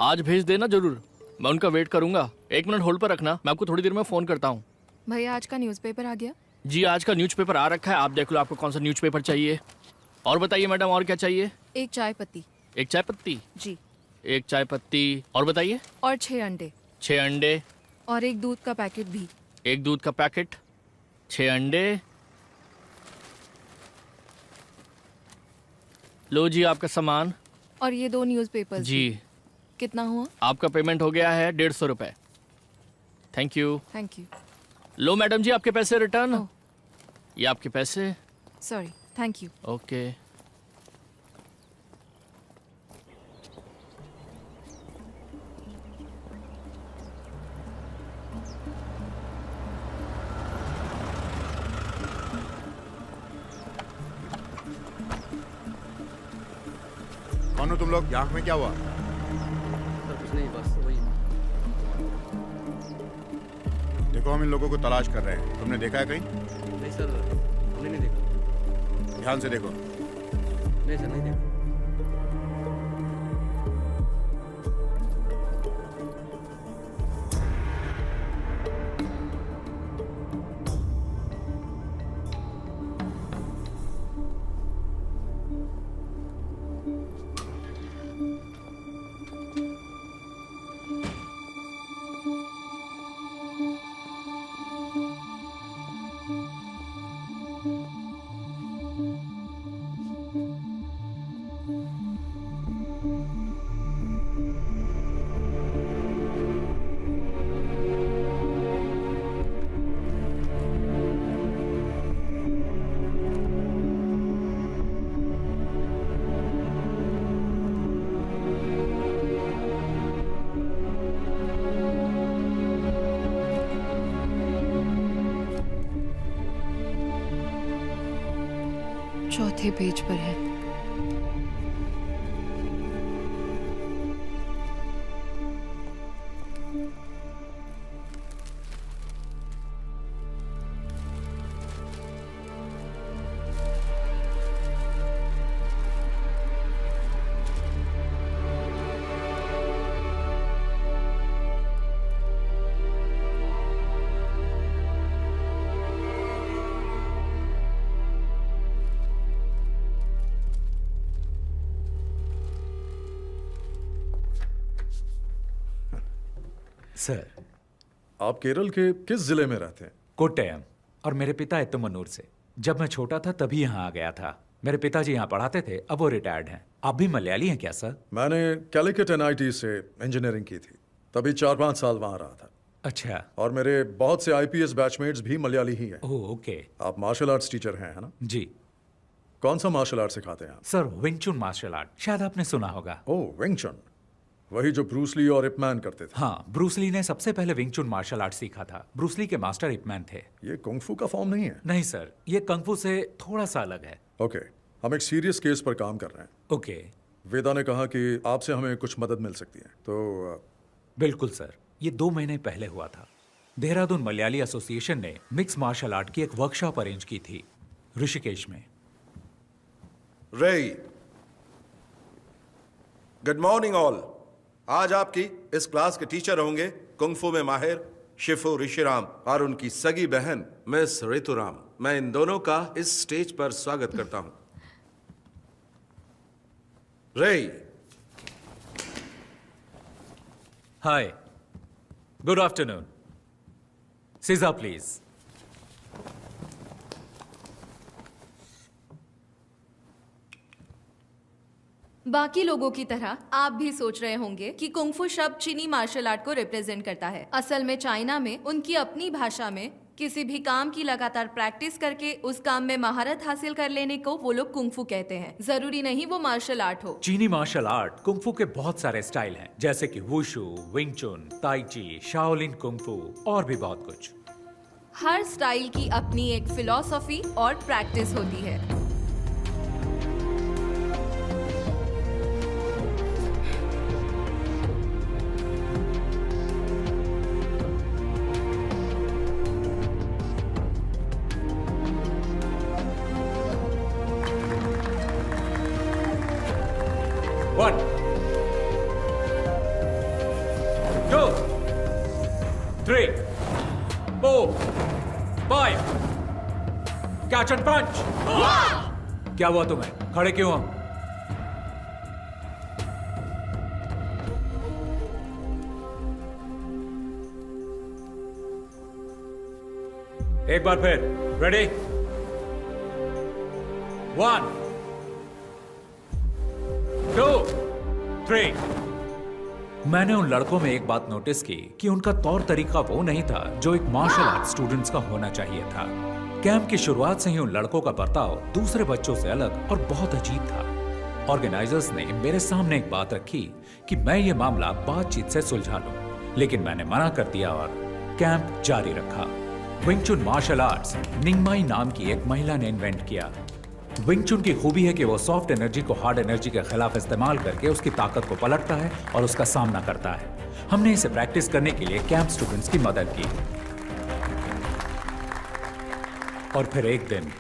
आज भेज देना जरूर, मैं उनका वेट करूंगा। 1 मिनट होल्ड पर रखना, मैं आपको थोड़ी देर में फोन करता हूँ। भैया आज का न्यूज़पेपर आ गया? जी आज का न्यूज़पेपर आ रखा है, आप देख लो आपको कौन सा न्यूज़पेपर चाहिए। और बताइए मैडम, और क्या चाहिए? एक चाय पत्ती। एक चाय पत्ती? जी। एक चाय पत्ती, और बताइए? और 6 अंडे। 6 अंडे। और एक दूध का पैकेट भी। एक दूध का पैकेट, 6 अंडे। लो जी आपका सामान। और ये 2 न्यूज़पेपर। जी। कितना हुआ? आपका पेमेंट हो गया है 150 रुपए। Thank you. Thank you. लो मैडम जी आपके पैसे रिटर्न। ये आपके पैसे। Sorry, thank you. ओके। कौन हो तुम लोग? यहाँ में क्या हुआ? सर कुछ नहीं, बस वही। देखो हम इन लोगों को तलाश कर रहे हैं, तुमने देखा है कहीं? नहीं सर, हमने नहीं देखा। ध्यान से देखो। नहीं सर, नहीं देखा। चौथे पेज पर है। सर, आप केरल के किस जिले में रहते हैं? कोट्टयम। और मेरे पिता इत्तमनूर से। जब मैं छोटा था तभी यहाँ आ गया था। मेरे पिताजी यहाँ पढ़ाते थे, अब वो रिटायर्ड हैं। आप भी मलयाली हैं क्या सर? मैंने कैलिकट NIT से इंजीनियरिंग की थी, तभी 4-5 साल वहाँ रहा था। अच्छा। और मेरे बहुत से IPS बैचमेट्स भी मलयाली ही हैं। Oh okay. आप मार्शल आर्ट्स टीचर हैं, है ना? जी। कौन सा मार्शल आर्ट सिखाते हैं आप? सर विंग चुन मार्शल आर्ट, शायद आपने सुना होगा। ओह विंग चुन। वही जो ब्रूस ली और इपमैन करते थे। हाँ, ब्रूस ली ने सबसे पहले विंग चुन मार्शल आर्ट सीखा था। ब्रूस ली के मास्टर इपमैन थे। ये कुंग-फू का फॉर्म नहीं है? नहीं सर, ये कुंग-फू से थोड़ा सा अलग है। ओके, हम एक सीरियस केस पर काम कर रहे हैं। ओके। वेदा ने कहा कि आपसे हमें कुछ मदद मिल सकती है, तो बिल्कुल सर, ये 2 महीने पहले हुआ था। देहरादून मलयाली एसोसिएशन ने मिक्स मार्शल आर्ट की एक वर्कशॉप अरेंज की थी ऋषिकेश में। रे, गुड मॉर्निंग ऑल। आज आपकी इस क्लास के टीचर होंगे कुंग-फू में माहिर शिफू ऋषिराम और उनकी सगी बहन मिस ऋतुराम। मैं इन दोनों का इस स्टेज पर स्वागत करता हूं। रे, हाय, गुड आफ्टरनून। सीजा प्लीज। बाकी लोगों की तरह आप भी सोच रहे होंगे कि कुंग-फू शब्द चीनी मार्शल आर्ट को रिप्रेजेंट करता है। असल में चाइना में उनकी अपनी भाषा में किसी भी काम की लगातार प्रैक्टिस करके उस काम में महारत हासिल कर लेने को वो लोग कुंग-फू कहते हैं। जरूरी नहीं वो मार्शल आर्ट हो। चीनी मार्शल आर्ट कुंग-फू के बहुत सारे स्टाइल हैं, जैसे कि वुशु, विंग चुन, ताई ची, शाओलिन कुंग-फू और भी बहुत कुछ। हर स्टाइल की अपनी एक फिलॉसफी और प्रैक्टिस होती है। One, 2, 3, 4, 5. Catch and punch. क्या हुआ तुम्हें? खड़े क्यों हो? एक बार फिर। रेडी? 1, 2, 3। मैंने उन लड़कों में एक बात नोटिस की कि उनका तौर तरीका वो नहीं था जो एक मार्शल आर्ट स्टूडेंट्स का होना चाहिए था। कैंप की शुरुआत से ही उन लड़कों का बर्ताव दूसरे बच्चों से अलग और बहुत अजीब था। ऑर्गेनाइजर्स ने मेरे सामने एक बात रखी कि मैं ये मामला बातचीत से सुलझा लूं, लेकिन मैंने मना कर दिया और कैंप जारी रखा। विंग चुन मार्शल आर्ट्स निंगमाई नाम की एक महिला ने इन्वेंट किया। विंग चुन की खूबी है कि वो सॉफ्ट एनर्जी को हार्ड एनर्जी के खिलाफ इस्तेमाल करके उसकी ताकत को पलटता है और उसका सामना करता है। हमने इसे प्रैक्टिस करने के लिए कैंप स्टूडेंट्स की मदद की। और फिर एक दिन,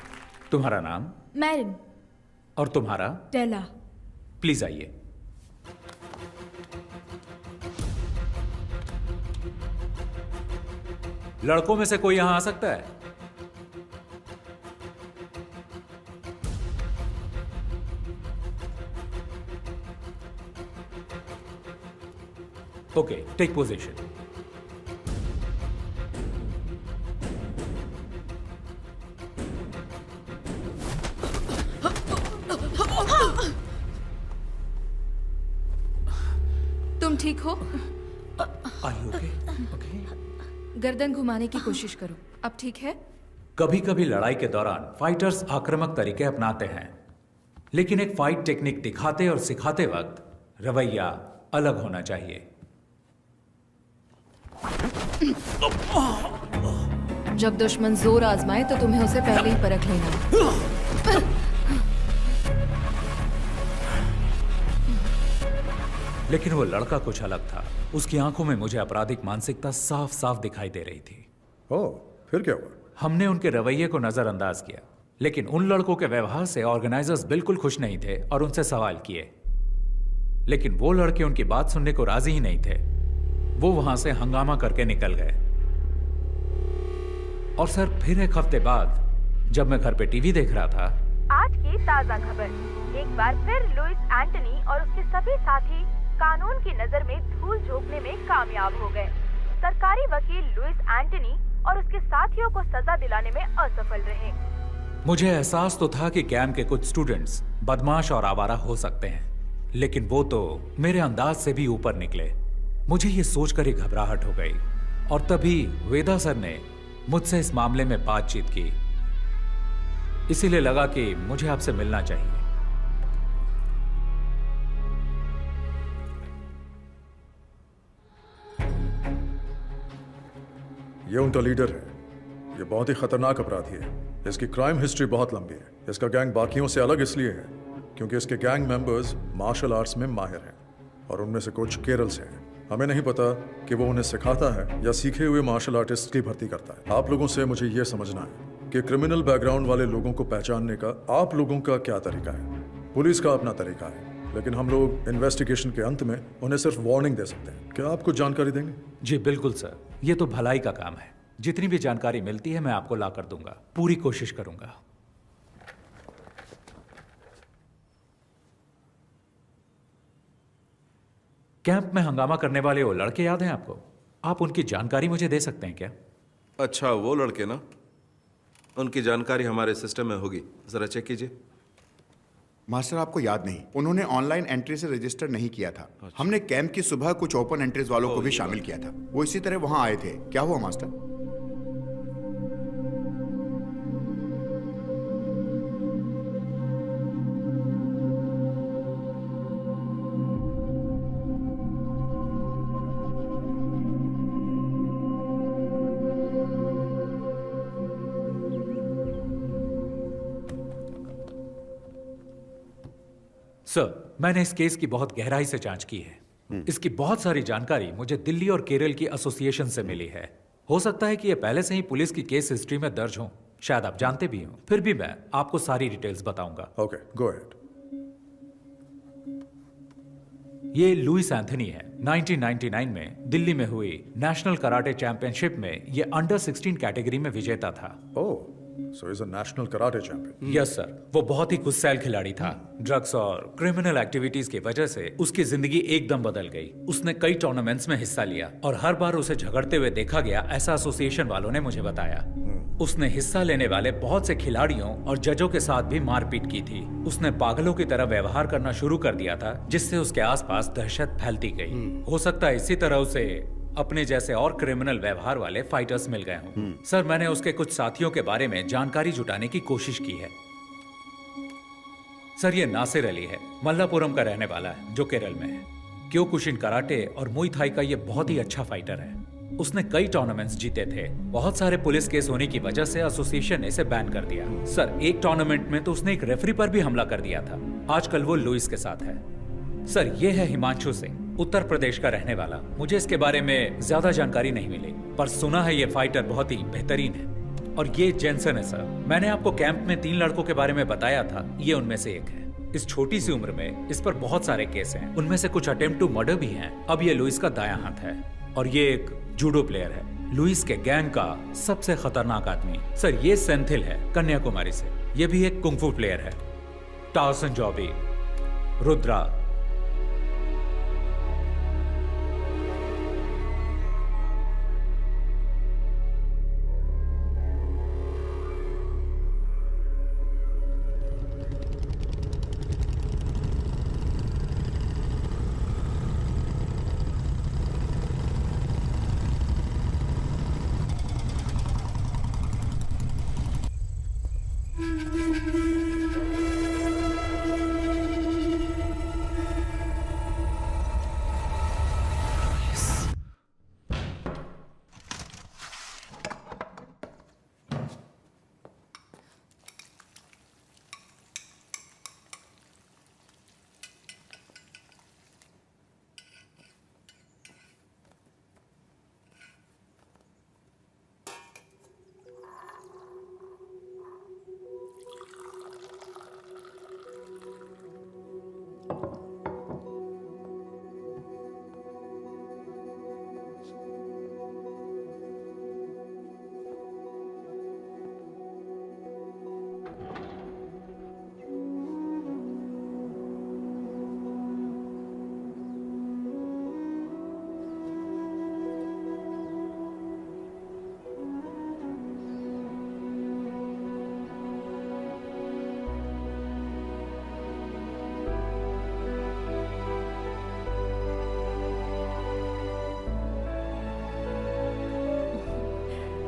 तुम्हारा नाम? मैरिन। और तुम्हारा? टेला। प्लीज आइए। लड़कों में से कोई यहां आ सकता है? Okay, take position. तुम ठीक हो? Are you okay? Okay. गर्दन घुमाने की कोशिश करो। अब ठीक है? कभी कभी लड़ाई के दौरान फाइटर्स आक्रामक तरीके अपनाते हैं, लेकिन एक फाइट टेक्निक दिखाते और सिखाते वक्त रवैया अलग होना चाहिए। जब दुश्मन जोर आजमाए तो तुम्हें उसे पहले ही परख लेना। लेकिन वो लड़का कुछ अलग था। उसकी आंखों में मुझे आपराधिक मानसिकता साफ साफ दिखाई दे रही थी। ओह, फिर क्या हुआ? हमने उनके रवैये को नजरअंदाज किया, लेकिन उन लड़कों के व्यवहार से ऑर्गेनाइजर्स बिल्कुल खुश नहीं थे और उनसे सवाल किए। लेकिन वो लड़के उनकी बात सुनने को राजी ही नहीं थे। वो वहां से हंगामा करके निकल गए। और सर, फिर एक हफ्ते बाद जब मैं घर पे टीवी देख रहा था, आज की ताजा खबर। एक बार फिर लुइस एंटनी और उसके सभी साथी कानून की नजर में धूल झोंकने में कामयाब हो गए। सरकारी वकील लुइस एंटनी और उसके साथियों को सजा दिलाने में असफल रहे। मुझे एहसास तो था कि कैंप के कुछ स्टूडेंट्स बदमाश और आवारा हो सकते हैं, लेकिन वो तो मेरे अंदाज से भी ऊपर निकले। मुझे ये सोचकर ही घबराहट हो गई और तभी वेदा सर ने मुझसे इस मामले में बातचीत की। इसीलिए लगा कि मुझे आपसे मिलना चाहिए। ये उनका लीडर है। ये बहुत ही खतरनाक अपराधी है। इसकी क्राइम हिस्ट्री बहुत लंबी है। इसका गैंग बाकियों से अलग इसलिए है क्योंकि इसके गैंग मेंबर्स मार्शल आर्ट्स में माहिर हैं और उनमें से कुछ केरल से हैं। हमें नहीं पता कि वो उन्हें सिखाता है या सीखे हुए मार्शल आर्टिस्ट की भर्ती करता है। आप लोगों से मुझे ये समझना है कि क्रिमिनल बैकग्राउंड वाले लोगों को पहचानने का आप लोगों का क्या तरीका है। पुलिस का अपना तरीका है, लेकिन हम लोग इन्वेस्टिगेशन के अंत में उन्हें सिर्फ वार्निंग दे सकते हैं। क्या आप कुछ जानकारी देंगे? जी बिल्कुल सर, ये तो भलाई का काम है। जितनी भी जानकारी मिलती है मैं आपको ला कर दूंगा, पूरी कोशिश करूंगा। कैंप में हंगामा करने वाले वो लड़के याद हैं आपको? आप उनकी जानकारी मुझे दे सकते हैं क्या? अच्छा, वो लड़के ना, उनकी जानकारी हमारे सिस्टम में होगी, जरा चेक कीजिए। मास्टर आपको याद नहीं, उन्होंने ऑनलाइन एंट्री से रजिस्टर नहीं किया था। हमने कैंप की सुबह कुछ ओपन एंट्रीज वालों को भी शामिल किया था। वो इसी तरह वहां आए थे। क्या हुआ मास्टर? सर, मैंने इस केस की बहुत गहराई से जांच की है। इसकी बहुत सारी जानकारी मुझे दिल्ली और केरल की एसोसिएशन से मिली है। हो सकता है कि ये पहले से ही पुलिस की केस हिस्ट्री में दर्ज हो, शायद आप जानते भी हो। फिर भी मैं आपको सारी डिटेल्स बताऊंगा। Okay, go ahead. ये लुइस एंथनी है। 1999 में दिल्ली में हुई नेशनल कराटे चैंपियनशिप में ये अंडर 16 कैटेगरी में विजेता था। Oh, so is a national karate champion. Yes sir, वो बहुत ही गुस्सैल खिलाड़ी था। ड्रग्स और क्रिमिनल एक्टिविटीज की वजह से उसकी जिंदगी एकदम बदल गई। उसने कई टूर्नामेंट्स में हिस्सा लिया और हर बार उसे झगड़ते हुए देखा गया, ऐसा एसोसिएशन वालों ने मुझे बताया। उसने हिस्सा लेने वाले बहुत से खिलाड़ियों और जजों के साथ भी मारपीट की थी। उसने पागलों की तरह व्यवहार करना शुरू कर दिया था, जिससे उसके आसपास दहशत फैलती गई। हो सकता है इसी तरह उसे अपने जैसे और क्रिमिनल व्यवहार वाले फाइटर्स मिल गए हों। सर, मैंने उसके कुछ साथियों के बारे में जानकारी जुटाने की कोशिश की है। सर, ये नासिर अली है, मल्लापुरम का रहने वाला है, जो केरल में है। क्योकुशिन कराटे और मुई थाई का ये बहुत ही अच्छा फाइटर है। उसने कई टूर्नामेंट्स जीते थे। बहुत सारे पुलिस केस होने की वजह से एसोसिएशन ने इसे बैन कर दिया। सर, एक टूर्नामेंट में तो उसने एक रेफरी पर भी हमला कर दिया था। आजकल वो लुइस के साथ है। सर, ये है हिमांशु सिंह, उत्तर प्रदेश का रहने वाला। मुझे इसके बारे में ज्यादा जानकारी नहीं मिली, पर सुना है ये फाइटर बहुत ही बेहतरीन है। और ये जेंसन है सर। मैंने आपको कैंप में 3 लड़कों के बारे में बताया था, ये उनमें से एक है। इस छोटी सी उम्र में इस पर बहुत सारे केस हैं, उनमें से कुछ अटेम्प्ट टू मर्डर भी हैं। अब ये लुइस का दायां हाथ है और ये एक जूडो प्लेयर है। लुइस के गैंग का सबसे खतरनाक आदमी सर ये सेंथिल है, कन्याकुमारी से। ये भी एक कुंफू प्लेयर है। टाउसन जॉबी, रुद्रा।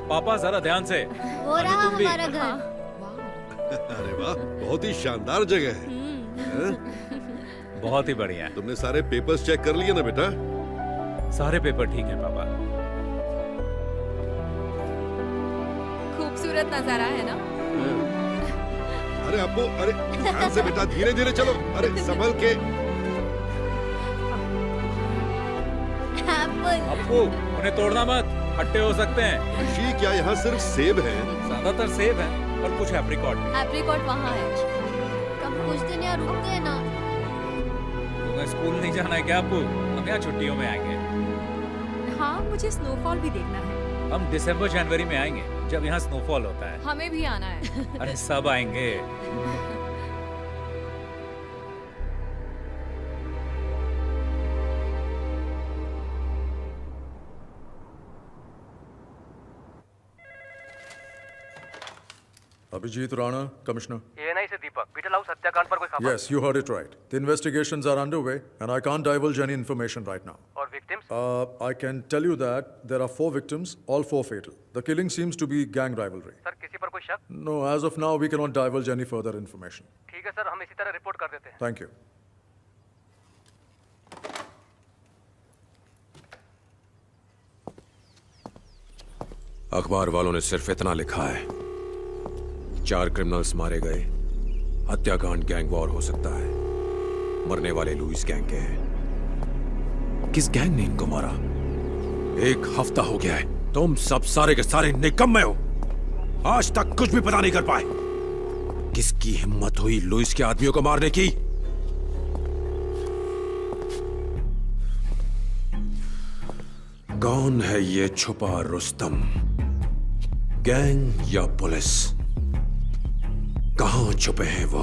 पापा जरा ध्यान से। वो रहा तुम भी। हमारा घर। अरे वाह, बहुत ही शानदार जगह है। बहुत ही बढ़िया। तुमने सारे पेपर्स चेक कर लिए ना बेटा? सारे पेपर ठीक है पापा। खूबसूरत नजारा है ना? अरे अप्पू, अरे ध्यान से बेटा, धीरे धीरे चलो, अरे संभल के। अप्पू, उन्हें तोड़ना मत, खट्टे हो सकते हैं। ऋषि, क्या यहाँ सिर्फ सेब है? ज्यादातर सेब है और कुछ एप्रिकॉट भी। एप्रिकॉट वहाँ है। कब कुछ दिन यहाँ रुकते हैं ना। तुम्हें स्कूल नहीं जाना है क्या अप्पू? हम यहाँ छुट्टियों में आएंगे। हाँ, मुझे स्नोफॉल भी देखना है। हम दिसंबर जनवरी में आएंगे जब यहाँ स्नोफॉल होता है। हमें भी आना है। अरे सब आएंगे। Abhijit Rana, Commissioner. ANI से दीपक, बीटल हाउस हत्याकांड पर कोई खबर? Yes, you heard it right. The investigations are underway, and I can't divulge any information right now. और victims? I can tell you that there are 4 victims, all 4 fatal. The killing seems to be gang rivalry. Sir किसी पर कोई शक? No, as of now, we cannot divulge any further information. ठीक है सर, हम इसी तरह रिपोर्ट कर देते हैं। Thank you. अखबार वालों ने सिर्फ इतना लिखा है, 4 क्रिमिनल्स मारे गए, हत्याकांड गैंग वॉर हो सकता है, मरने वाले लुइस गैंग के हैं। किस गैंग ने इनको मारा? 1 हफ्ता हो गया है, तुम सब सारे के सारे निकम्मे हो, आज तक कुछ भी पता नहीं कर पाए। किसकी हिम्मत हुई लुइस के आदमियों को मारने की? कौन है ये छुपा रुस्तम? गैंग या पुलिस? कहां छुपे हैं वो?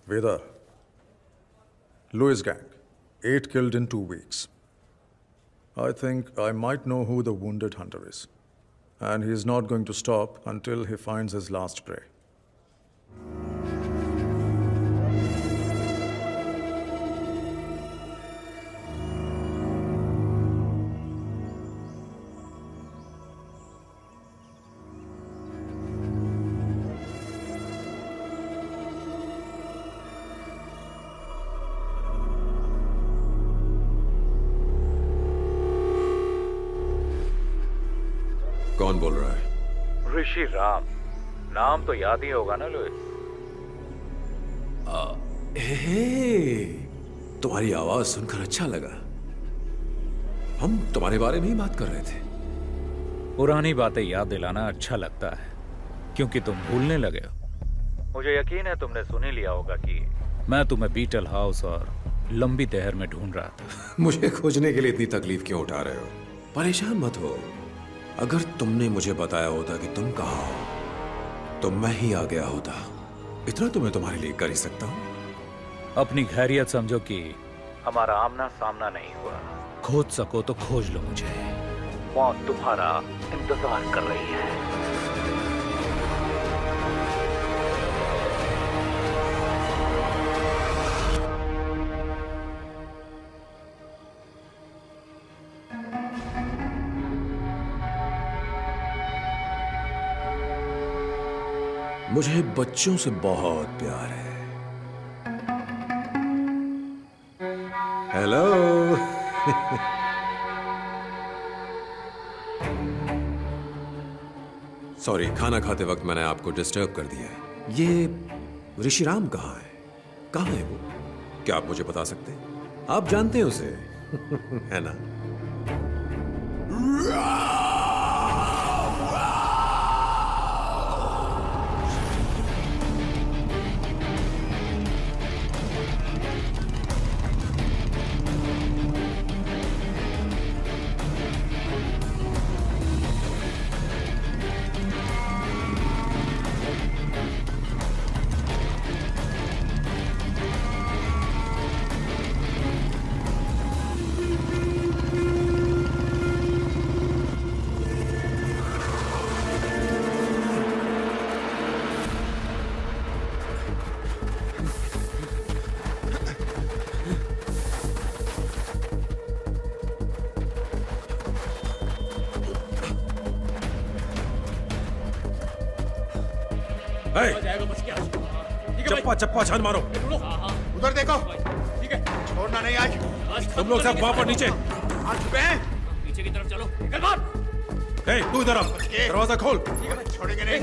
Veda, Lewis gang, 8 killed in 2 weeks. I think I might know who the wounded hunter is. And he is not going to stop until he finds his last prey. कौन बोल रहा है? ऋषि राम। नाम तो याद ही होगा ना लुइस? हे, तुम्हारी आवाज सुनकर अच्छा लगा। हम तुम्हारे बारे में ही बात कर रहे थे। पुरानी बातें याद दिलाना अच्छा लगता है, क्योंकि तुम भूलने लगे हो। मुझे यकीन है तुमने सुन ही लिया होगा कि मैं तुम्हें बीटल हाउस और लंबी नहर में ढूंढ रहा था। मुझे खोजने के लिए इतनी तकलीफ क्यों उठा रहे हो? परेशान मत हो। अगर तुमने मुझे बताया होता कि तुम कहाँ हो, तो मैं ही आ गया होता। इतना तो मैं तुम्हारे लिए कर ही सकता हूँ। अपनी खैरियत समझो कि हमारा आमना सामना नहीं हुआ। खोज सको तो खोज लो मुझे। मौत तुम्हारा इंतजार कर रही है। मुझे बच्चों से बहुत प्यार है। हेलो। सॉरी, खाना खाते वक्त मैंने आपको डिस्टर्ब कर दिया है। ये ऋषिराम कहाँ है? कहाँ है वो? क्या आप मुझे बता सकते हैं? आप जानते हैं उसे है ना? चप्पा चप्पा छान मारो। उधर देखो। ठीक है, छोड़ना नहीं आज। तुम लोग सब वहां पर नीचे। पीछे की तरफ चलो। निकल बाहर। तू इधर आ, दरवाजा खोल। छोड़ेंगे नहीं।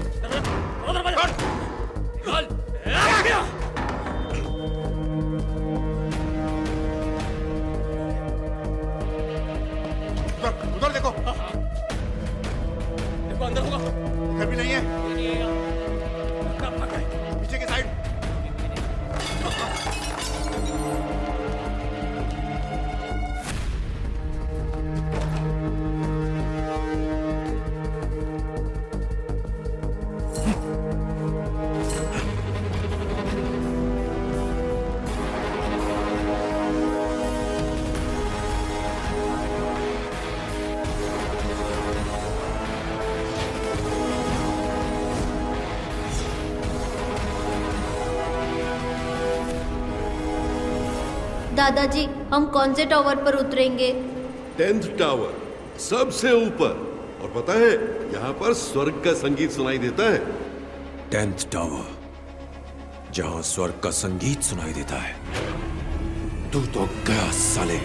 उधर देखो। देखो अंदर होगा। इधर भी नहीं है। पीछे की साइड। दादाजी, हम कौन से टावर पर उतरेंगे? 10th टावर, सबसे ऊपर। और पता है, यहाँ पर स्वर्ग का संगीत सुनाई देता है। 10th टावर, जहां स्वर्ग का संगीत सुनाई देता है। तू तो गया साले।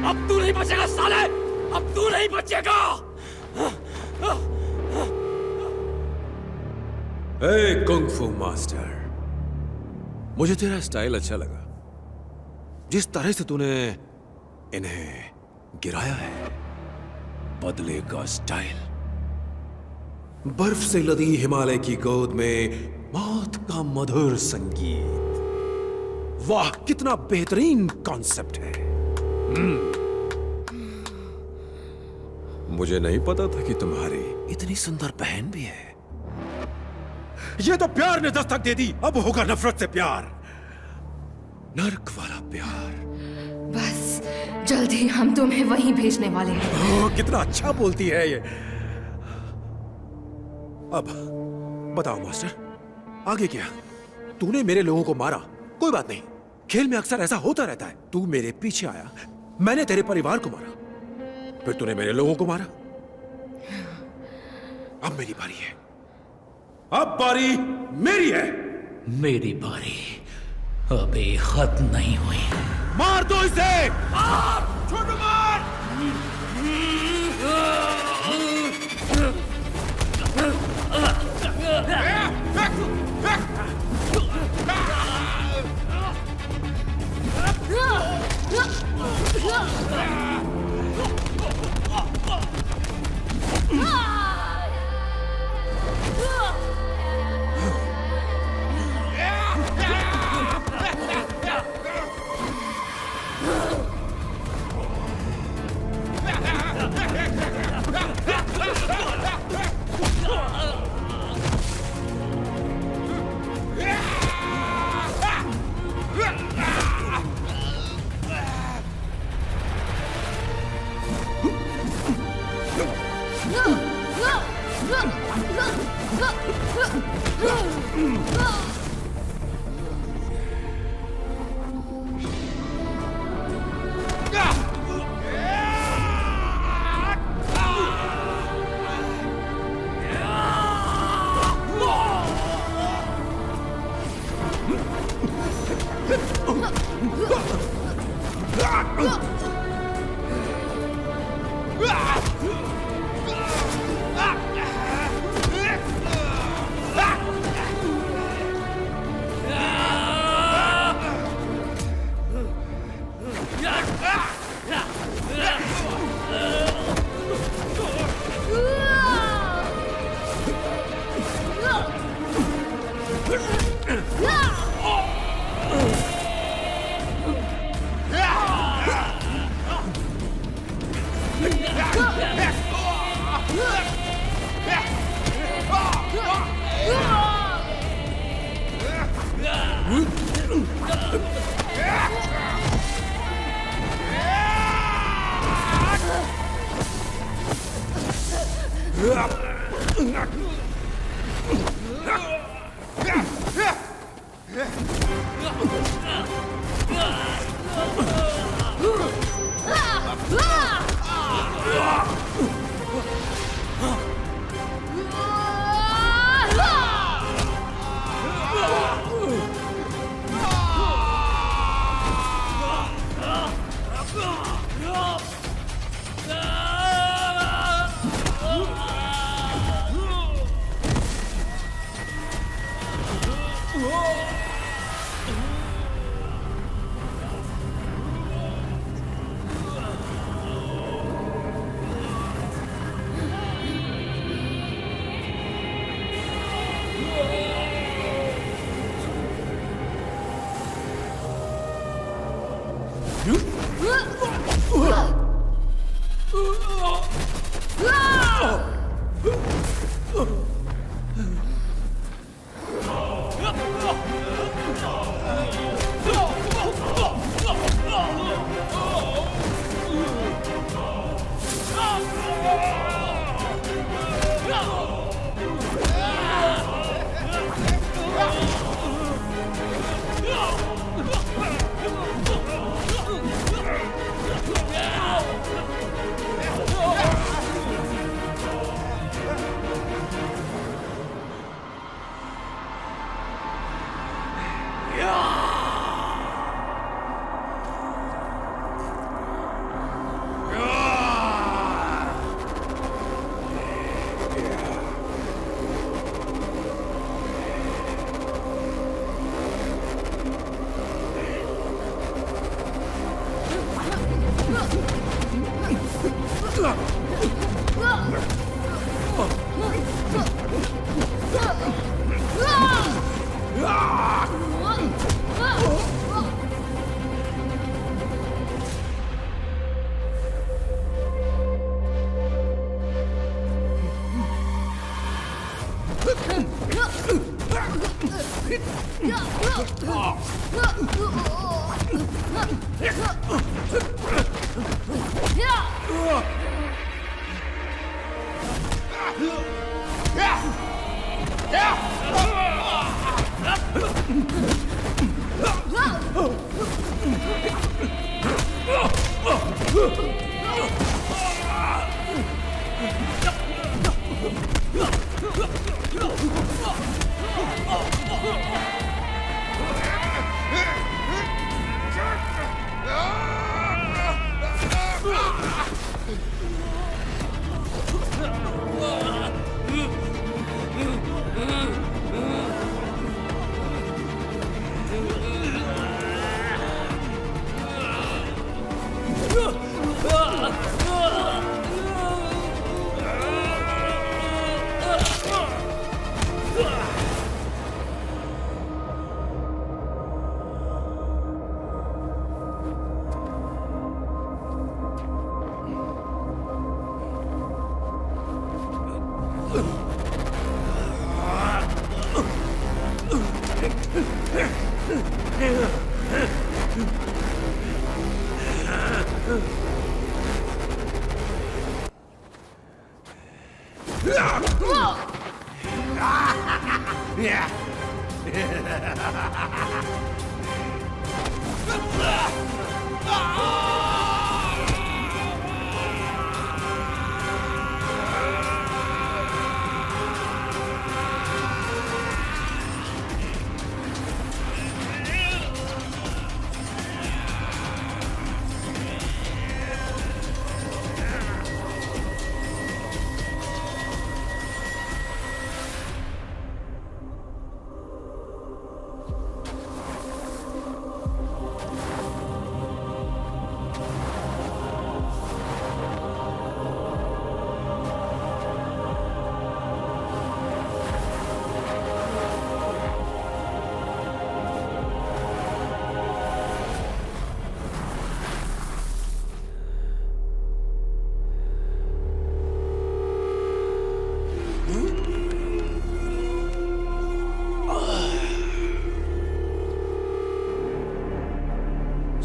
अब तू नहीं बचेगा साले, अब तू नहीं बचेगा। ए कुंग-फू मास्टर, मुझे तेरा स्टाइल अच्छा लगा। जिस तरह से तूने इन्हें गिराया है, बदले का स्टाइल। बर्फ से लदी हिमालय की गोद में मौत का मधुर संगीत। वाह, कितना बेहतरीन कॉन्सेप्ट है। मुझे नहीं पता था कि तुम्हारी इतनी सुंदर बहन भी है। ये तो प्यार ने दस्तक दे दी, अब होगा नफरत से प्यार, नर्क वाला प्यार। बस जल्दी हम तुम्हें वहीं भेजने वाले हैं। ओह, कितना अच्छा बोलती है ये। अब बताओ मास्टर, आगे क्या? तूने मेरे लोगों को मारा, कोई बात नहीं, खेल में अक्सर ऐसा होता रहता है। तू मेरे पीछे आया, मैंने तेरे परिवार को मारा, फिर तूने मेरे लोगों को मारा। अब मेरी बारी है, अब बारी मेरी है। मेरी बारी अभी खत्म नहीं हुई। मार दो इसे! छोटू मार!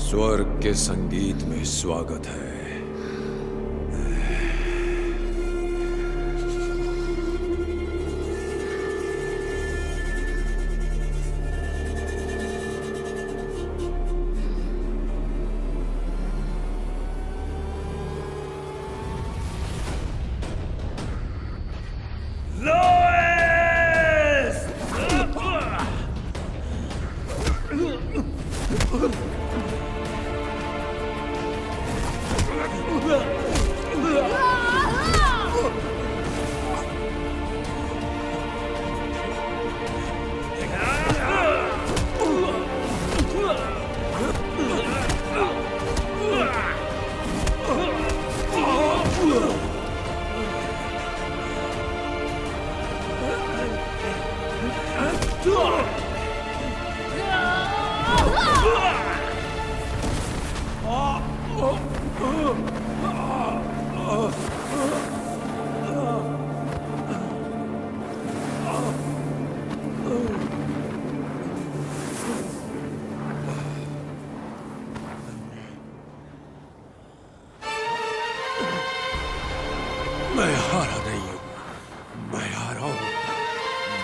स्वर्ग के संगीत में स्वागत है। मैं हारा नहीं हूं, मैं आ रहा हूं,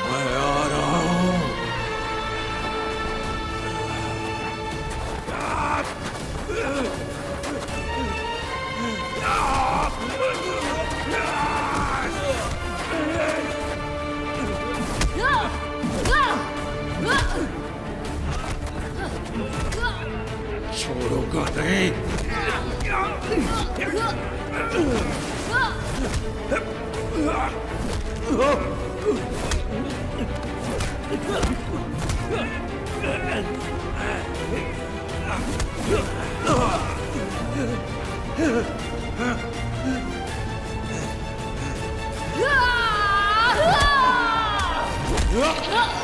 मैं आ रहा हूं। छोड़ूंगा नहीं। Ah!